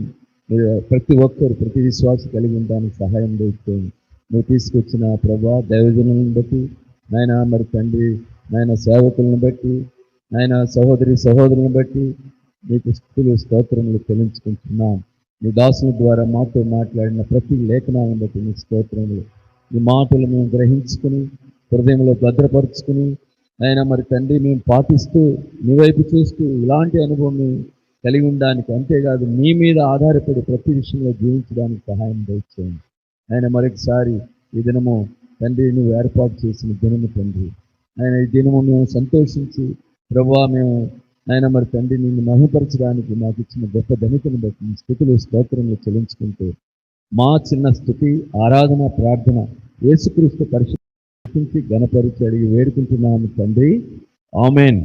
ప్రతి ఒక్కరు, ప్రతి విశ్వాసి కలిగి ఉండడానికి సహాయం చేయండి. నువ్వు తీసుకొచ్చిన ప్రభా దైవజనులను బట్టి నాయన మరి తండ్రి, నాయన సేవకులను బట్టి, నాయన సహోదరులను బట్టి నీకు స్తుతులు స్తోత్రములు చెల్లించుకుంటున్నాం. నీ దాసుల ద్వారా మాతో మాట్లాడిన ప్రతి లేఖనాలను బట్టి నీ స్తోత్రములు. ఈ మాటలు మేము గ్రహించుకుని హృదయంలో భద్రపరుచుకుని ఆయన మరి తండ్రి మేము పాటిస్తూ నీ వైపు చూస్తూ ఇలాంటి అనుభవం కలిగి ఉండడానికి, అంతేకాదు నీ మీద ఆధారపడి ప్రతి విషయంలో జీవించడానికి సహాయం చేయండి. ఆయన మరొకసారి ఈ దినము తండ్రి నువ్వు ఏర్పాటు చేసిన దినము తండ్రి, ఆయన ఈ దినము మేము సంతోషించి ప్రభువా మేము ఆయన మరి తండ్రి నిన్ను మహిమపరచడానికి మాకు ఇచ్చిన గొప్ప ధనికను బట్టి స్తుతులు స్తోత్రములు చెల్లించుకుంటూ మా చిన్న స్తుతి, ఆరాధన, ప్రార్థన యేసుక్రీస్తు పరిశుద్ధ గణపరిచి అడిగి వేడుకుంటున్నాము తండ్రి. ఆమేన్.